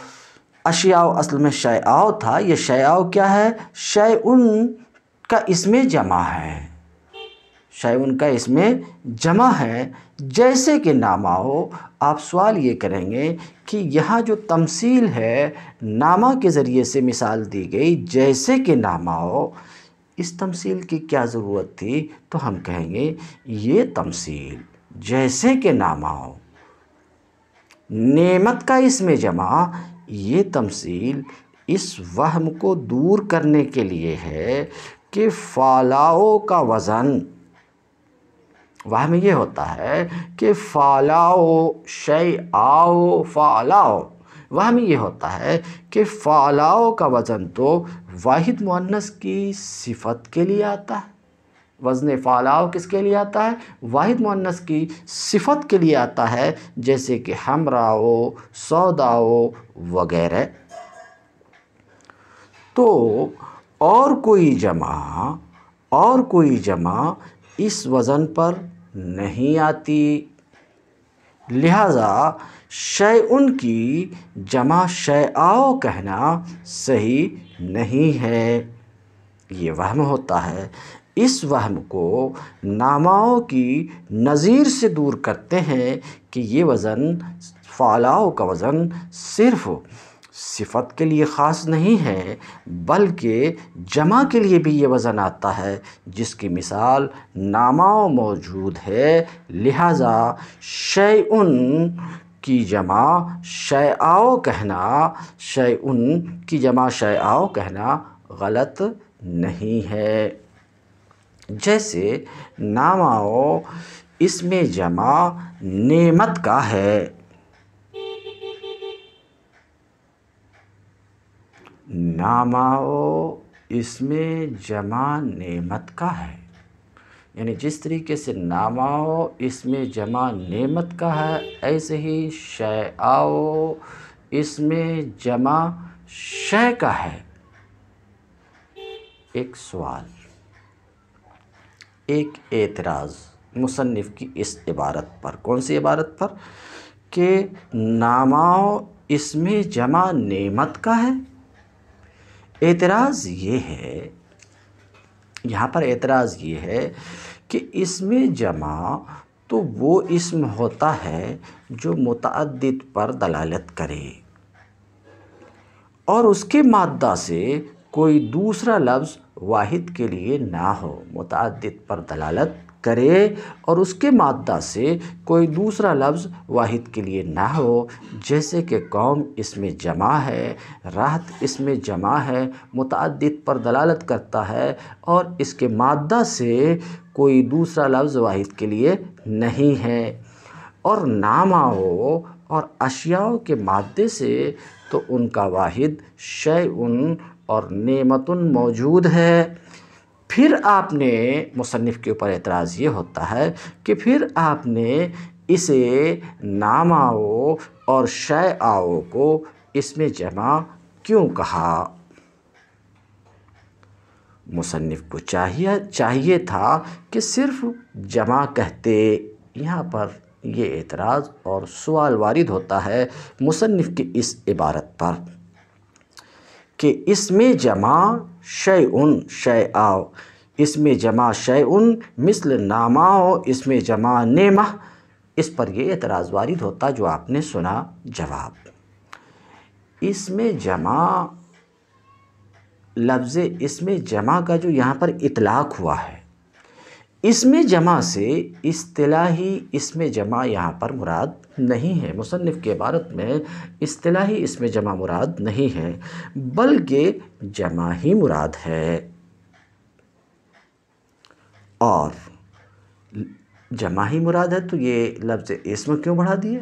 اشیاء اصل میں شیء تھا، یہ شیء کیا ہے؟ شیء کا اسم جمع ہے، شیء کا اسم جمع ہے۔ جیسے کہ نامہ ہو، آپ سوال یہ کریں گے کہ یہاں جو تمثیل ہے نامہ کے ذریعے سے مثال دی گئی، جیسے کہ نامہ ہو، اس تمثیل کی کیا ضرورت تھی؟ تو ہم کہیں گے یہ تمثیل جیسے کہ نامہ ہو، نعمت کا اسم جمع، یہ تمثیل اس وہم کو دور کرنے کے لیے ہے کہ فالاؤ کا وزن، وہم یہ ہوتا ہے کہ فالاؤ شیء فالاؤ، وہم یہ ہوتا ہے کہ فالاؤ کا وزن تو واحد مؤنث کی صفت کے لیے آتا ہے۔ وزن فالاؤ کس کے لیے آتا ہے؟ واحد مؤنث کی صفت کے لیے آتا ہے، جیسے کہ حمراء، سوداء وغیرہ۔ تو اور کوئی جمع اس وزن پر نہیں آتی، لہذا شیء کی جمع شیء کہنا صحیح نہیں ہے، یہ وہم ہوتا ہے۔ اس وہم کو ناموں کی نظیر سے دور کرتے ہیں کہ یہ وزن فالاؤ کا وزن صرف صفت کے لیے خاص نہیں ہے، بلکہ جمع کے لیے بھی یہ وزن آتا ہے، جس کی مثال نامہ موجود ہے، لہذا شیء کی جمع شیء کہنا غلط نہیں ہے۔ جیسے نامہ اسم جمع نعمت کا ہے، نامہ اسم جمع نعمت کا ہے، یعنی جس طریقے سے نامہ اسم جمع نعمت کا ہے، ایسے ہی شیء اسم جمع شے کا ہے۔ ایک سوال، ایک اعتراض مصنف کی اس عبارت پر، کون سی عبارت پر؟ کہ نامہ اسم جمع نعمت کا ہے۔ اعتراض یہ ہے، یہاں پر اعتراض یہ ہے کہ اسم جمع تو وہ اسم ہوتا ہے جو متعدد پر دلالت کرے اور اس کے مادہ سے کوئی دوسرا لفظ واحد کے لیے نہ ہو، متعدد پر دلالت کرے اور اس کے مادہ سے کوئی دوسرا لفظ واحد کے لیے نہ ہو، جیسے کہ قوم اس میں جمع ہے، رہط اس میں جمع ہے، متعدد پر دلالت کرتا ہے اور اس کے مادہ سے کوئی دوسرا لفظ واحد کے لیے نہیں ہے، اور نامہ ہو اور اشیاء کے مادے سے تو ان کا واحد شیء اور نعمت موجود ہے۔ پھر آپ نے مصنف کے اوپر اعتراض یہ ہوتا ہے کہ پھر آپ نے اسے ناماؤ اور شیء کو اس میں جمع کیوں کہا؟ مصنف کو چاہیے تھا کہ صرف جمع کہتے۔ یہاں پر یہ اعتراض اور سوال وارد ہوتا ہے مصنف کی اس عبارت پر کہ اس میں جمع شیء، اس میں جمع شیء مثل نامہ، اس میں جمع نعمہ، اس پر یہ اعتراض وارد ہوتا جو آپ نے سنا جواب۔ اس میں جمع، لفظ اس میں جمع کا جو یہاں پر اطلاق ہوا ہے، اس میں جمع سے اصطلاحی اس میں جمع یہاں پر مراد نہیں ہے۔ مصنف کی عبارت میں اصطلاحی اس میں جمع مراد نہیں ہے، بلکہ جمع ہی مراد ہے۔ اور جمع ہی مراد ہے تو یہ لفظ اسم کیوں بڑھا دیے؟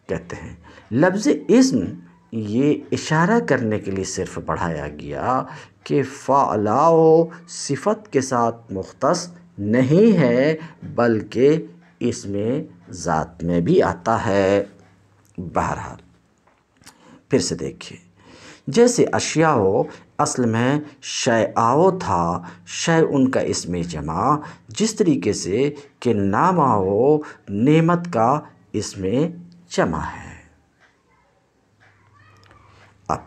کہتے ہیں لفظ اسم یہ اشارہ کرنے کے لیے صرف بڑھایا گیا کہ فعلاؤ صفت کے ساتھ مختص نہیں ہے، بلکہ اس میں ذات میں بھی آتا ہے۔ بہرحال پھر سے دیکھیے، جیسے اشیاء اصل میں شیء تھا، شیء کا اسم جمع، جس طریقے سے کہ نامہ نعمت کا اسم جمع ہے۔ اب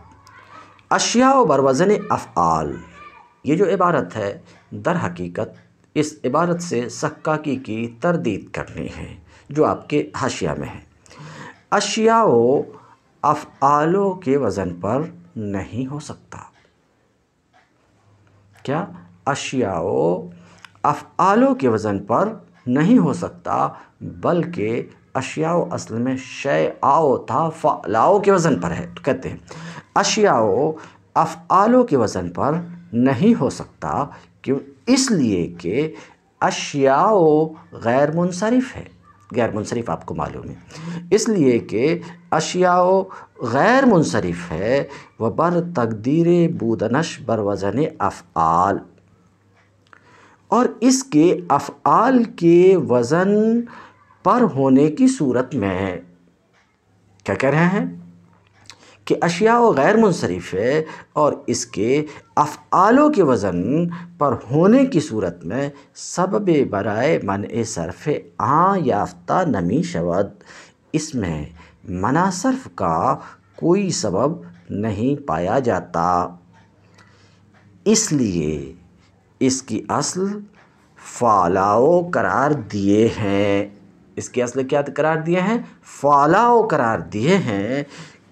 اشیاء بروزن افعال، یہ جو عبارت ہے در حقیقت اس عبارت سے سکاکی کی تردید کرنی ہے جو آپ کے حاشیہ میں ہے۔ اشیاء افعالوں کے وزن پر نہیں ہو سکتا۔ کیا؟ اشیاء افعالوں کے وزن پر نہیں ہو سکتا، بلکہ اشیاء اصل میں شیء تھا، فعلاؤ کے وزن پر ہے۔ تو کہتے ہیں اشیاء افعالوں کے وزن پر نہیں ہو سکتا، کیوں؟ اس لیے کہ اشیاء غیر منصرف ہے۔ غیر منصرف آپ کو معلوم ہے، اس لیے کہ اشیاء غیر منصرف ہے، وہ بر تقدیر بودنش بر وزن افعال، اور اس کے افعال کے وزن پر ہونے کی صورت میں کیا کہہ رہے ہیں کہ اشیاء غیر منصرف ہے اور اس کے افعالوں کے وزن پر ہونے کی صورت میں سبب برائے منع صرف یافتہ نمی شود، اس میں منع صرف کا کوئی سبب نہیں پایا جاتا، اس لیے اس کی اصل فعلاؤ قرار دیے ہیں۔ اس کی اصل کیا قرار دیے ہیں؟ فعلاؤ قرار دیے ہیں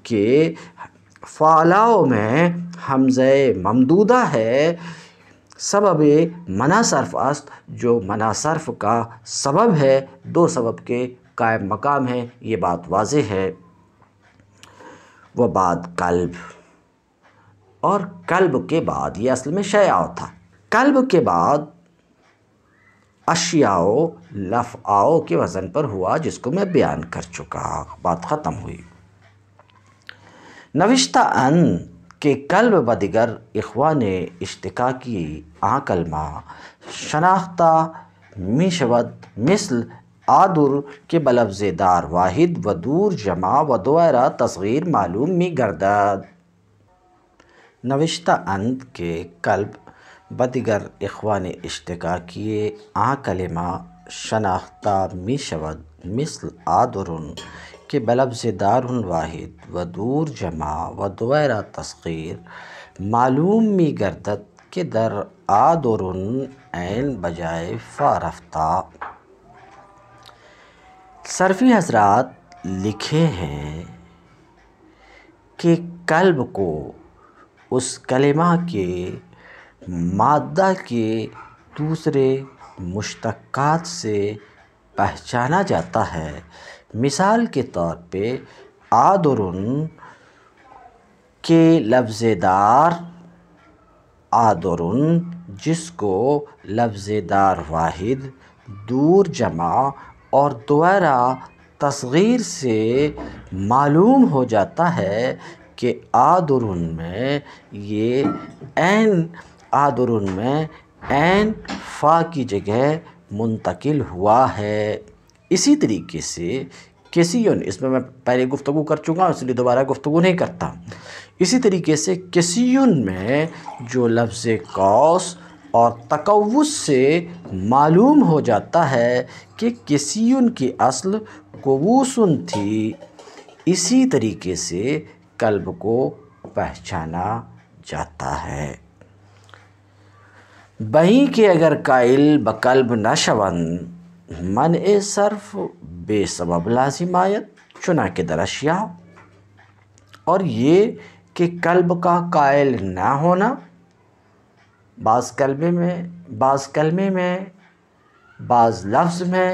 کہ فعلاؤ میں حمزہ ممدودہ ہے، سبب منع صرف است، جو منع صرف کا سبب ہے، دو سبب کے قائم مقام ہے، یہ بات واضح ہے۔ وہ بعد قلب، اور قلب کے بعد، یہ اصل میں شیء تھا، قلب کے بعد اشیاء لفعاؤ کے وزن پر ہوا، جس کو میں بیان کر چکا، بات ختم ہوئی۔ نوشتہ ان کہ قلب بدگر اخوان اشتقاقی کلمہ شناختہ می شود مثل آدر کے بلفظ دار واحد و دور جمع و دوائرہ تصغیر معلوم می گردد۔ نوشتہ ان کہ قلب بدگر اخوان اشتقاقی کلمہ شناختہ می شود مثل آدر کے بلفظ دار واحد و دور جمع و دوائرہ تصغیر معلوم می گردد کہ در آدر عین بجائے فا رفتہ۔ صرفی حضرات لکھے ہیں کہ قلب کو اس کلمہ کے مادہ کے دوسرے مشتقات سے پہچانا جاتا ہے۔ مثال کے طور پہ آدرن کے لفظ دار، آدرن جس کو لفظ دار واحد، دور جمع اور دوبارہ تصغیر سے معلوم ہو جاتا ہے کہ آدرن میں یہ آدرن میں عین فا کی جگہ منتقل ہوا ہے۔ اسی طریقے سے کسیون، اس میں پہلے گفتگو کر چکا ہوں اس لیے دوبارہ گفتگو نہیں کرتا۔ اسی طریقے سے کسیون میں جو لفظ قوس اور تقوس سے معلوم ہو جاتا ہے کہ کسیون کی اصل قووسن تھی، اسی طریقے سے کلب کو پہچانا جاتا ہے۔ بہیں کہ اگر قائل بقلب نہ شوند، منع صرف بے سبب لازم آید چنانکہ در اشیاء۔ اور یہ کہ قلب کا قائل نہ ہونا بعض کلمے میں، بعض لفظ میں،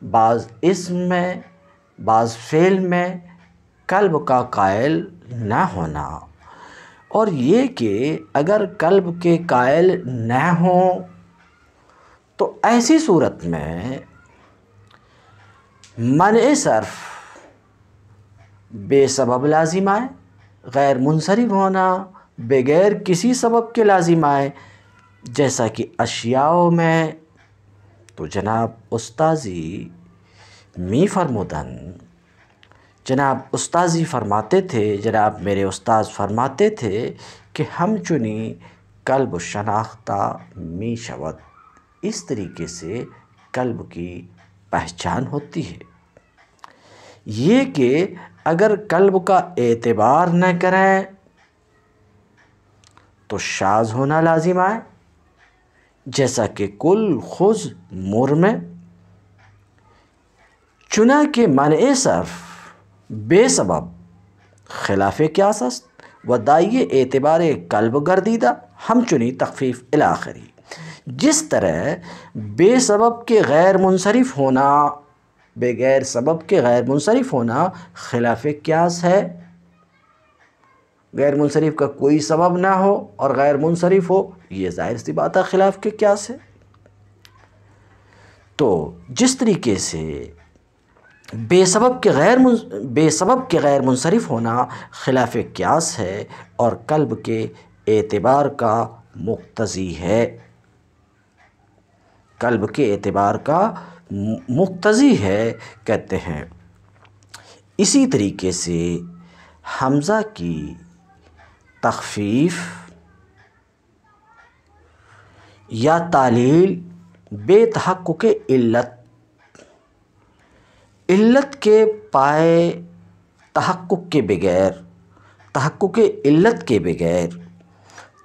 بعض اسم میں، بعض فعل میں قلب کا قائل نہ ہونا، اور یہ کہ اگر قلب کے قائل نہ ہوں تو ایسی صورت میں منع صرف بے سبب لازم آئے، غیر منصرف ہونا بغیر کسی سبب کے لازم آئے، جیسا کہ اشیاء میں تو جناب استاذی می فرمودن، جناب استاذی فرماتے تھے، جناب میرے استاذ فرماتے تھے کہ ہم چنی قلب شناختہ می شود، اس طریقے سے قلب کی پہچان ہوتی ہے۔ یہ کہ اگر قلب کا اعتبار نہ کریں تو شاذ ہونا لازم آئے، جیسا کہ کل خذ مر میں، چنانکہ منع صرف بے سبب خلاف قیاس است و داعی اعتبار قلب گردیدہ ہم چنی تخفیف الی آخری۔ جس طرح بے سبب کے غیر منصرف ہونا، بغیر سبب کے غیر منصرف ہونا خلاف قیاس ہے، غیر منصرف کا کوئی سبب نہ ہو اور غیر منصرف ہو، یہ ظاہر سی بات ہے خلاف کے قیاس ہے۔ تو جس طریقے سے بے سبب کے غیر منصرف ہونا خلاف قیاس ہے اور قلب کے اعتبار کا مقتضی ہے، قلب کے اعتبار کا مقتضی ہے کہتے ہیں، اسی طریقے سے حمزہ کی تخفیف یا تعلیل بے تحقق علت کے پائے تحقق علت کے بغیر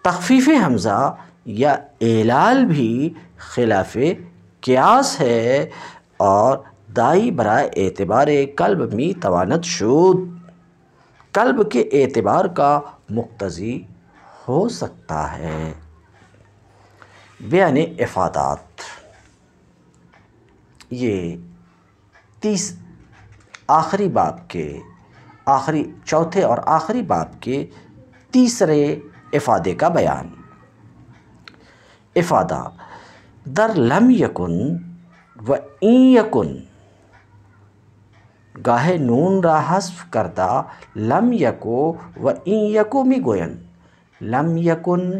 تخفیف حمزہ یا اعلال بھی خلاف قیاس ہے اور دائی برائے اعتبار قلب می تواند شد، قلب کے اعتبار کا مقتضی ہو سکتا ہے۔ بیان افادات، یہ چوتھے اور آخری باب کے تیسرے افادے کا بیان۔ افادہ در لم یکن و این یکن، گاہے نون را حذف کردہ لم یکو و این یکو می گوین، لم یکن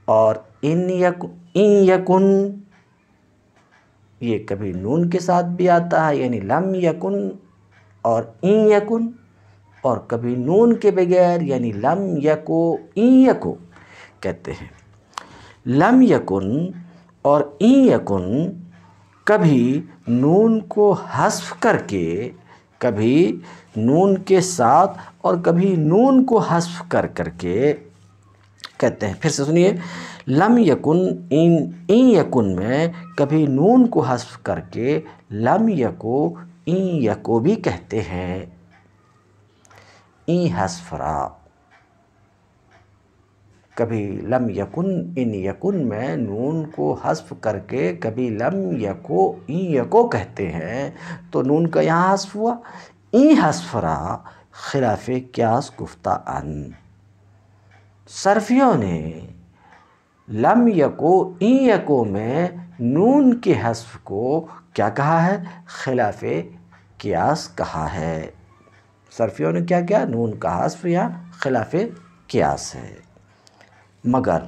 اور این یکن یہ کبھی نون کے ساتھ بھی آتا ہے، یعنی لم یکن اور این یکن، اور کبھی نون کے بغیر یعنی لم یکو این یکو کہتے ہیں۔ لم یکن اور این یکن کبھی نون کو حذف کر کے، کبھی نون کے ساتھ اور کبھی نون کو حذف کر کے کہتے ہیں۔ پھر سے سنیے، لم یکن این یکن میں کبھی نون کو حذف کر کے لم یکو این یکو بھی کہتے ہیں۔ این حذف را کبھی لم یکن ان یکن میں نون کو حذف کر کے کبھی لم یکو این یکو کہتے ہیں تو نون کا یہاں حذف ہوا، این حذف را خلاف قیاس گفتہ ان۔ صرفیوں نے لم یکو این یکو میں نون کے حذف کو کیا کہا ہے؟ خلاف قیاس کہا ہے۔ صرفیوں نے کیا کیا؟ نون کا حذف یا خلاف قیاس ہے۔ مگر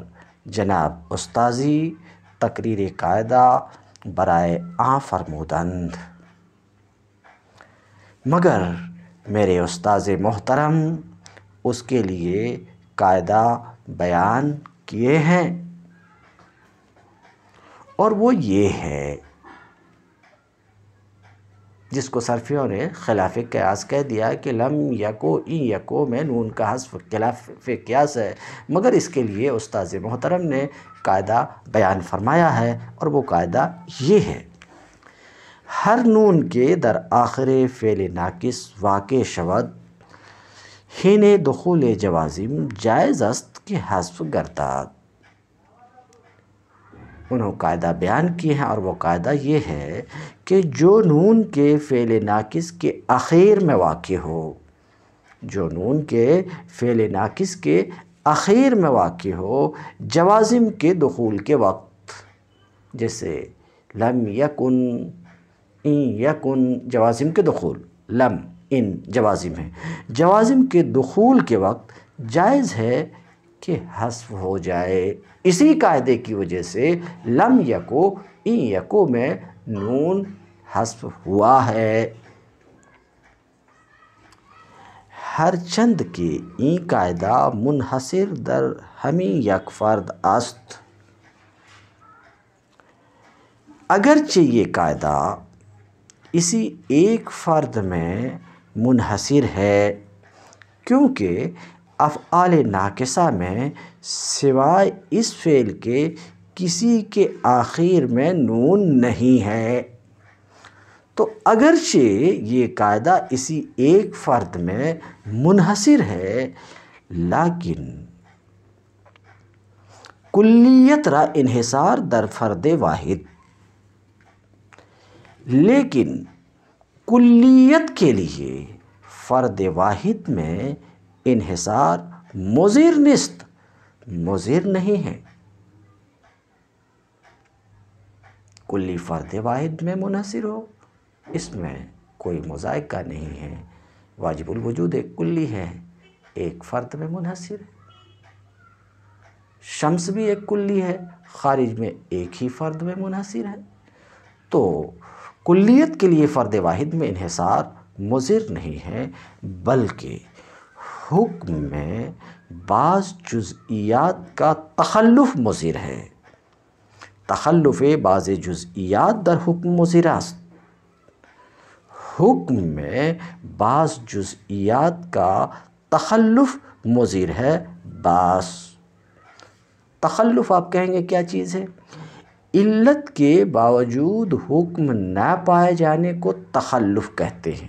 جناب استاذی تقریر قاعدہ برائے آن فرمودند، مگر میرے استاذ محترم اس کے لیے قاعدہ بیان کیے ہیں، اور وہ یہ ہے جس کو صرفیوں نے خلاف قیاس کہہ دیا کہ لم یکو این یکو میں نون کا حذف خلاف قیاس ہے، مگر اس کے لیے استاذ محترم نے قاعدہ بیان فرمایا ہے، اور وہ قاعدہ یہ ہے: ہر نون کے در آخر فعل ناقص واقع شود حین دخول جوازم جائز است کہ حذف گردد۔ انہوں قاعدہ بیان کیے ہیں، اور وہ قاعدہ یہ ہے کہ جو نون کے فعل ناقص کے اخیر میں واقع ہو، جو نون کے فعل ناقص کے اخیر میں واقع ہو جوازم کے دخول کے وقت، جیسے لم یکن این یکن جوازم کے دخول، لم ان جوازم ہے، جوازم کے دخول کے وقت جائز ہے کہ حذف ہو جائے۔ اسی قاعدے کی وجہ سے لم یکو این یکو میں نون حذف ہوا ہے۔ ہر چند کے این قاعدہ منحصر در ہمی یک فرد است۔ اگرچہ یہ قاعدہ اسی ایک فرد میں منحصر ہے، کیونکہ افعال ناقصہ میں سوائے اس فعل کے کسی کے آخر میں نون نہیں ہے، تو اگرچہ یہ قاعدہ اسی ایک فرد میں منحصر ہے، لیکن کلیت را انحصار در فرد واحد، لیکن کلیت کے لیے فرد واحد میں انحصار مضر نیست، مضر نہیں ہے۔ کلی فرد واحد میں منحصر ہو، اس میں کوئی مذائقہ نہیں ہے، واجب الوجود ایک کلی ہے، ایک فرد میں منحصر ہے۔ شمس بھی ایک کلی ہے، خارج میں ایک ہی فرد میں منحصر ہے، تو کلیت کے لیے فرد واحد میں انحصار مضر نہیں ہے، بلکہ حکم میں بعض جزئیات کا تخلف مضر ہے۔ تخلف بعض جزئیات در حکم مضر است۔ حکم میں بعض جزئیات کا تخلف مضر ہے، بعض تخلف آپ کہیں گے کیا چیز ہے؟ علت کے باوجود حکم نہ پائے جانے کو تخلف کہتے ہیں۔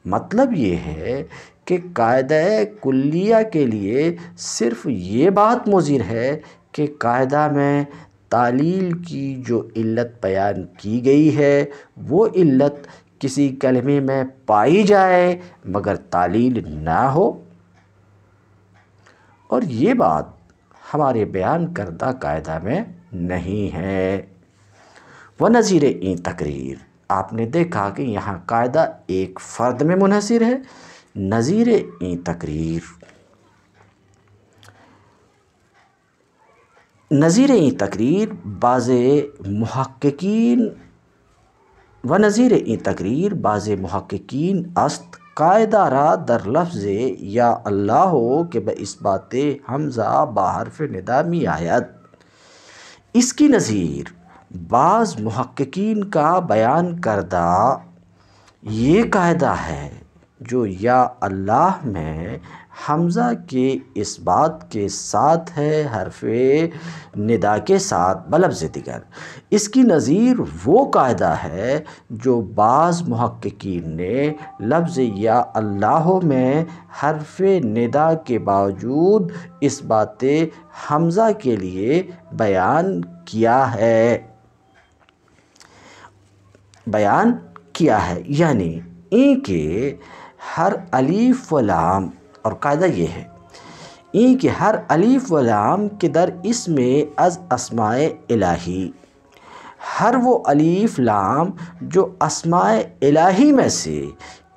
مطلب یہ ہے کہ قاعدہ کلیہ کے لیے صرف یہ بات مضر ہے کہ قاعدہ میں تعلیل کی جو علت بیان کی گئی ہے وہ علت کسی کلمے میں پائی جائے مگر تعلیل نہ ہو، اور یہ بات ہمارے بیان کردہ قاعدہ میں نہیں ہے۔ وَنَظِیرِ این تقریر، آپ نے دیکھا کہ یہاں قاعدہ ایک فرد میں منحصر ہے۔ نظیر این تقریر، نظیر این تقریر بعض محققین ونظیر این تقریر بعض محققین است قاعدہ را در لفظ یا اللہ کہ بہ اثبات حمزہ با حرف ندا می آید۔ اس کی نظیر بعض محققین کا بیان کردہ یہ قاعدہ ہے جو یا اللہ میں حمزہ کے اس بات کے ساتھ ہے، حرف ندا کے ساتھ بلفظ دیگر۔ اس کی نظیر وہ قاعدہ ہے جو بعض محققین نے لفظ یا اللہ میں حرف ندا کے باوجود اس بات حمزہ کے لیے بیان کیا ہے، یعنی این کے ہر الف و لام، اور قاعدہ یہ ہے این کے ہر الف و لام کے در اسم از اسماء الہی، ہر وہ الف لام جو اسماء الہی میں سے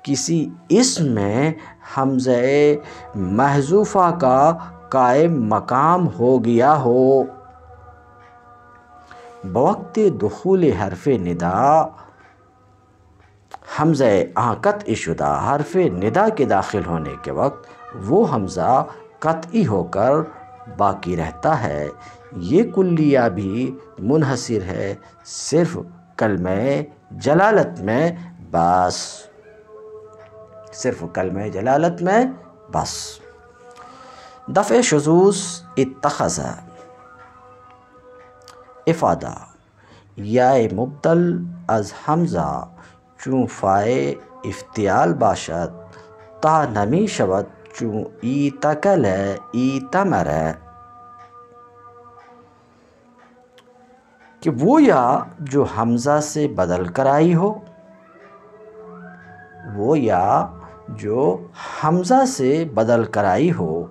کسی اسم میں حمزہ محذوفہ کا قائم مقام ہو گیا ہو، بوقت دخول حرف ندا حمزہ قطعی شدہ حرف ندا کے داخل ہونے کے وقت وہ حمزہ قطعی ہو کر باقی رہتا ہے۔ یہ کلیہ بھی منحصر ہے صرف کلمہ جلالت میں بس، صرف کلمہ جلالت میں بس۔ دفع شذوذ اتخذ، افادہ یا مبدل از حمزہ چون فائے افتعال باشد تا نمی شود چون ایتکل ایتمر، کہ وہ یا جو حمزہ سے بدل کر آئی ہو، وہ یا جو حمزہ سے بدل کر آئی ہو،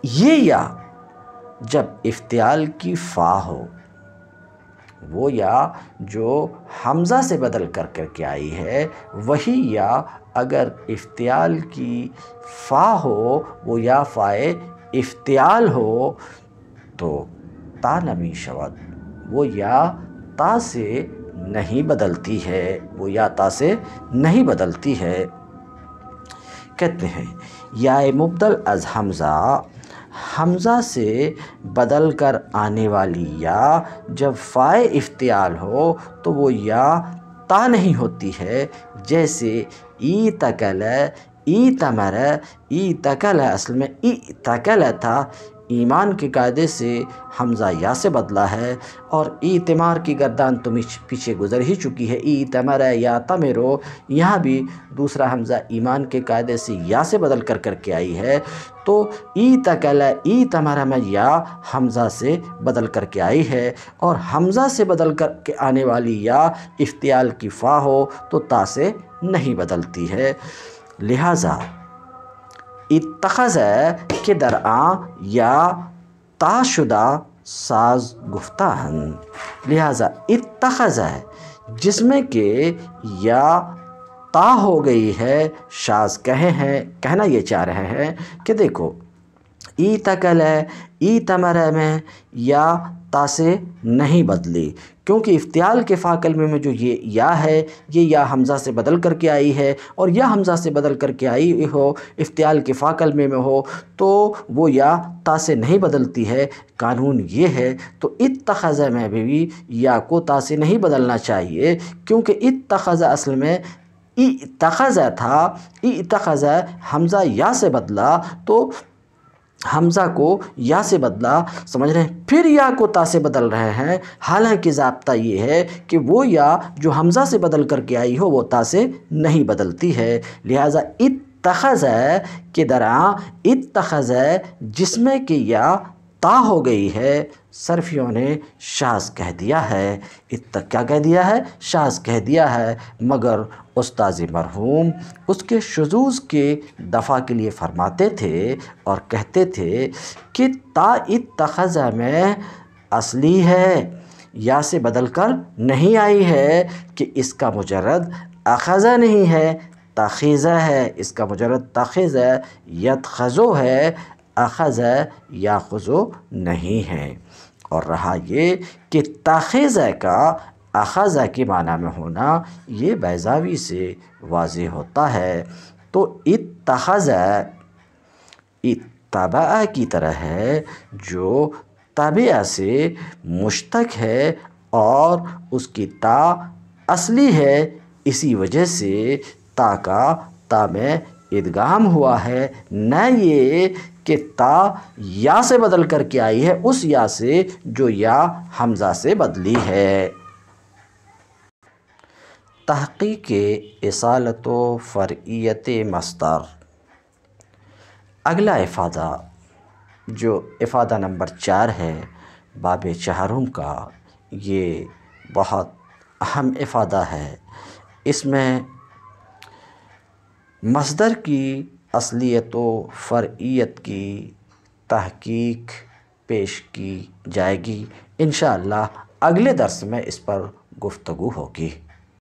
یہ یا جب افتعال کی فا ہو، وہ یا جو حمزہ سے بدل کر کے آئی ہے، وہی یا اگر افتعال کی فا ہو، وہ یا فائے افتعال ہو تو تا نمی شود، وہ یا تا سے نہیں بدلتی ہے، وہ یا تا سے نہیں بدلتی ہے۔ کہتے ہیں یا مبدل از حمزہ، حمزہ سے بدل کر آنے والی یا جب فائے افتعال ہو تو وہ یا تا نہیں ہوتی ہے، جیسے ایتکل ایتمر، ایتکل اصل میں ایتکل تھا، ایمان کے قاعدے سے حمزہ یا سے بدلا ہے، اور ایتمار کی گردان تو پیچھے گزر ہی چکی ہے، ایتمر یا تمرو، یہاں بھی دوسرا حمزہ ایمان کے قاعدے سے یا سے بدل کر کے آئی ہے، تو ایتکل ایتمر میں یا حمزہ سے بدل کر کے آئی ہے، اور حمزہ سے بدل کر کے آنے والی یا افتعال کی فا ہو تو تا سے نہیں بدلتی ہے۔ لہٰذا اتخذ کے درآں یا تا شدہ ساز گفتہ ہن، لہٰذا اتخذ جس میں کہ یا تا ہو گئی ہے، شاذ کہنا یہ چاہ رہے ہیں کہ دیکھو ایتکل ایتمر میں یا تا سے نہیں بدلی، کیونکہ افتعال کے فا کلمے میں جو یہ یا ہے، یہ یا حمزہ سے بدل کر کے آئی ہے، اور یا حمزہ سے بدل کر کے آئی ہو افتعال کے فا کلمے میں ہو تو وہ یا تا سے نہیں بدلتی ہے۔ قانون یہ ہے تو اتخذ میں بھی یا کو تا سے نہیں بدلنا چاہیے، کیونکہ اتخذ اصل میں اتخذ تھا، اتخذ حمزہ یا سے بدلا تو حمزہ کو یا سے بدلا، سمجھ رہے ہیں، پھر یا کو تا سے بدل رہے ہیں، حالانکہ ضابطہ یہ ہے کہ وہ یا جو حمزہ سے بدل کر کے آئی ہو وہ تا سے نہیں بدلتی ہے۔ لہٰذا اتخذ کے درآں اتخذ جس میں کہ یا تا ہو گئی ہے، صرفیوں نے شاذ کہہ دیا ہے، کیا کہہ دیا ہے؟ شاذ کہہ دیا ہے، مگر استاذ مرحوم اس کے شذوذ کے دفع کے لیے فرماتے تھے اور کہتے تھے کہ تا اتخذ میں اصلی ہے، یا سے بدل کر نہیں آئی ہے، کہ اس کا مجرد اخذ نہیں ہے، تاخیزہ ہے، اس کا مجرد تاخیز ہے، یتخذو ہے، اخذ یاخذو نہیں ہے۔ اور رہا یہ کہ تاخیزہ کا اخذ کے معنی میں ہونا یہ بیضاوی سے واضح ہوتا ہے، تو اتخذ اتبع کی طرح ہے جو تابع سے مشتق ہے اور اس کی تا اصلی ہے، اسی وجہ سے تا کا تا میں ادغام ہوا ہے، نہ یہ کہ تا یا سے بدل کر کے آئی ہے، اس یا سے جو یا حمزہ سے بدلی ہے۔ تحقیق اصالت و فرعیت مصدر۔ اگلا افادہ جو افادہ نمبر 4 ہے باب چہارم کا، یہ بہت اہم افادہ ہے۔ اس میں مصدر کی اصلیت و فرعیت کی تحقیق پیش کی جائے گی، انشاءاللہ اگلے درس میں اس پر گفتگو ہوگی۔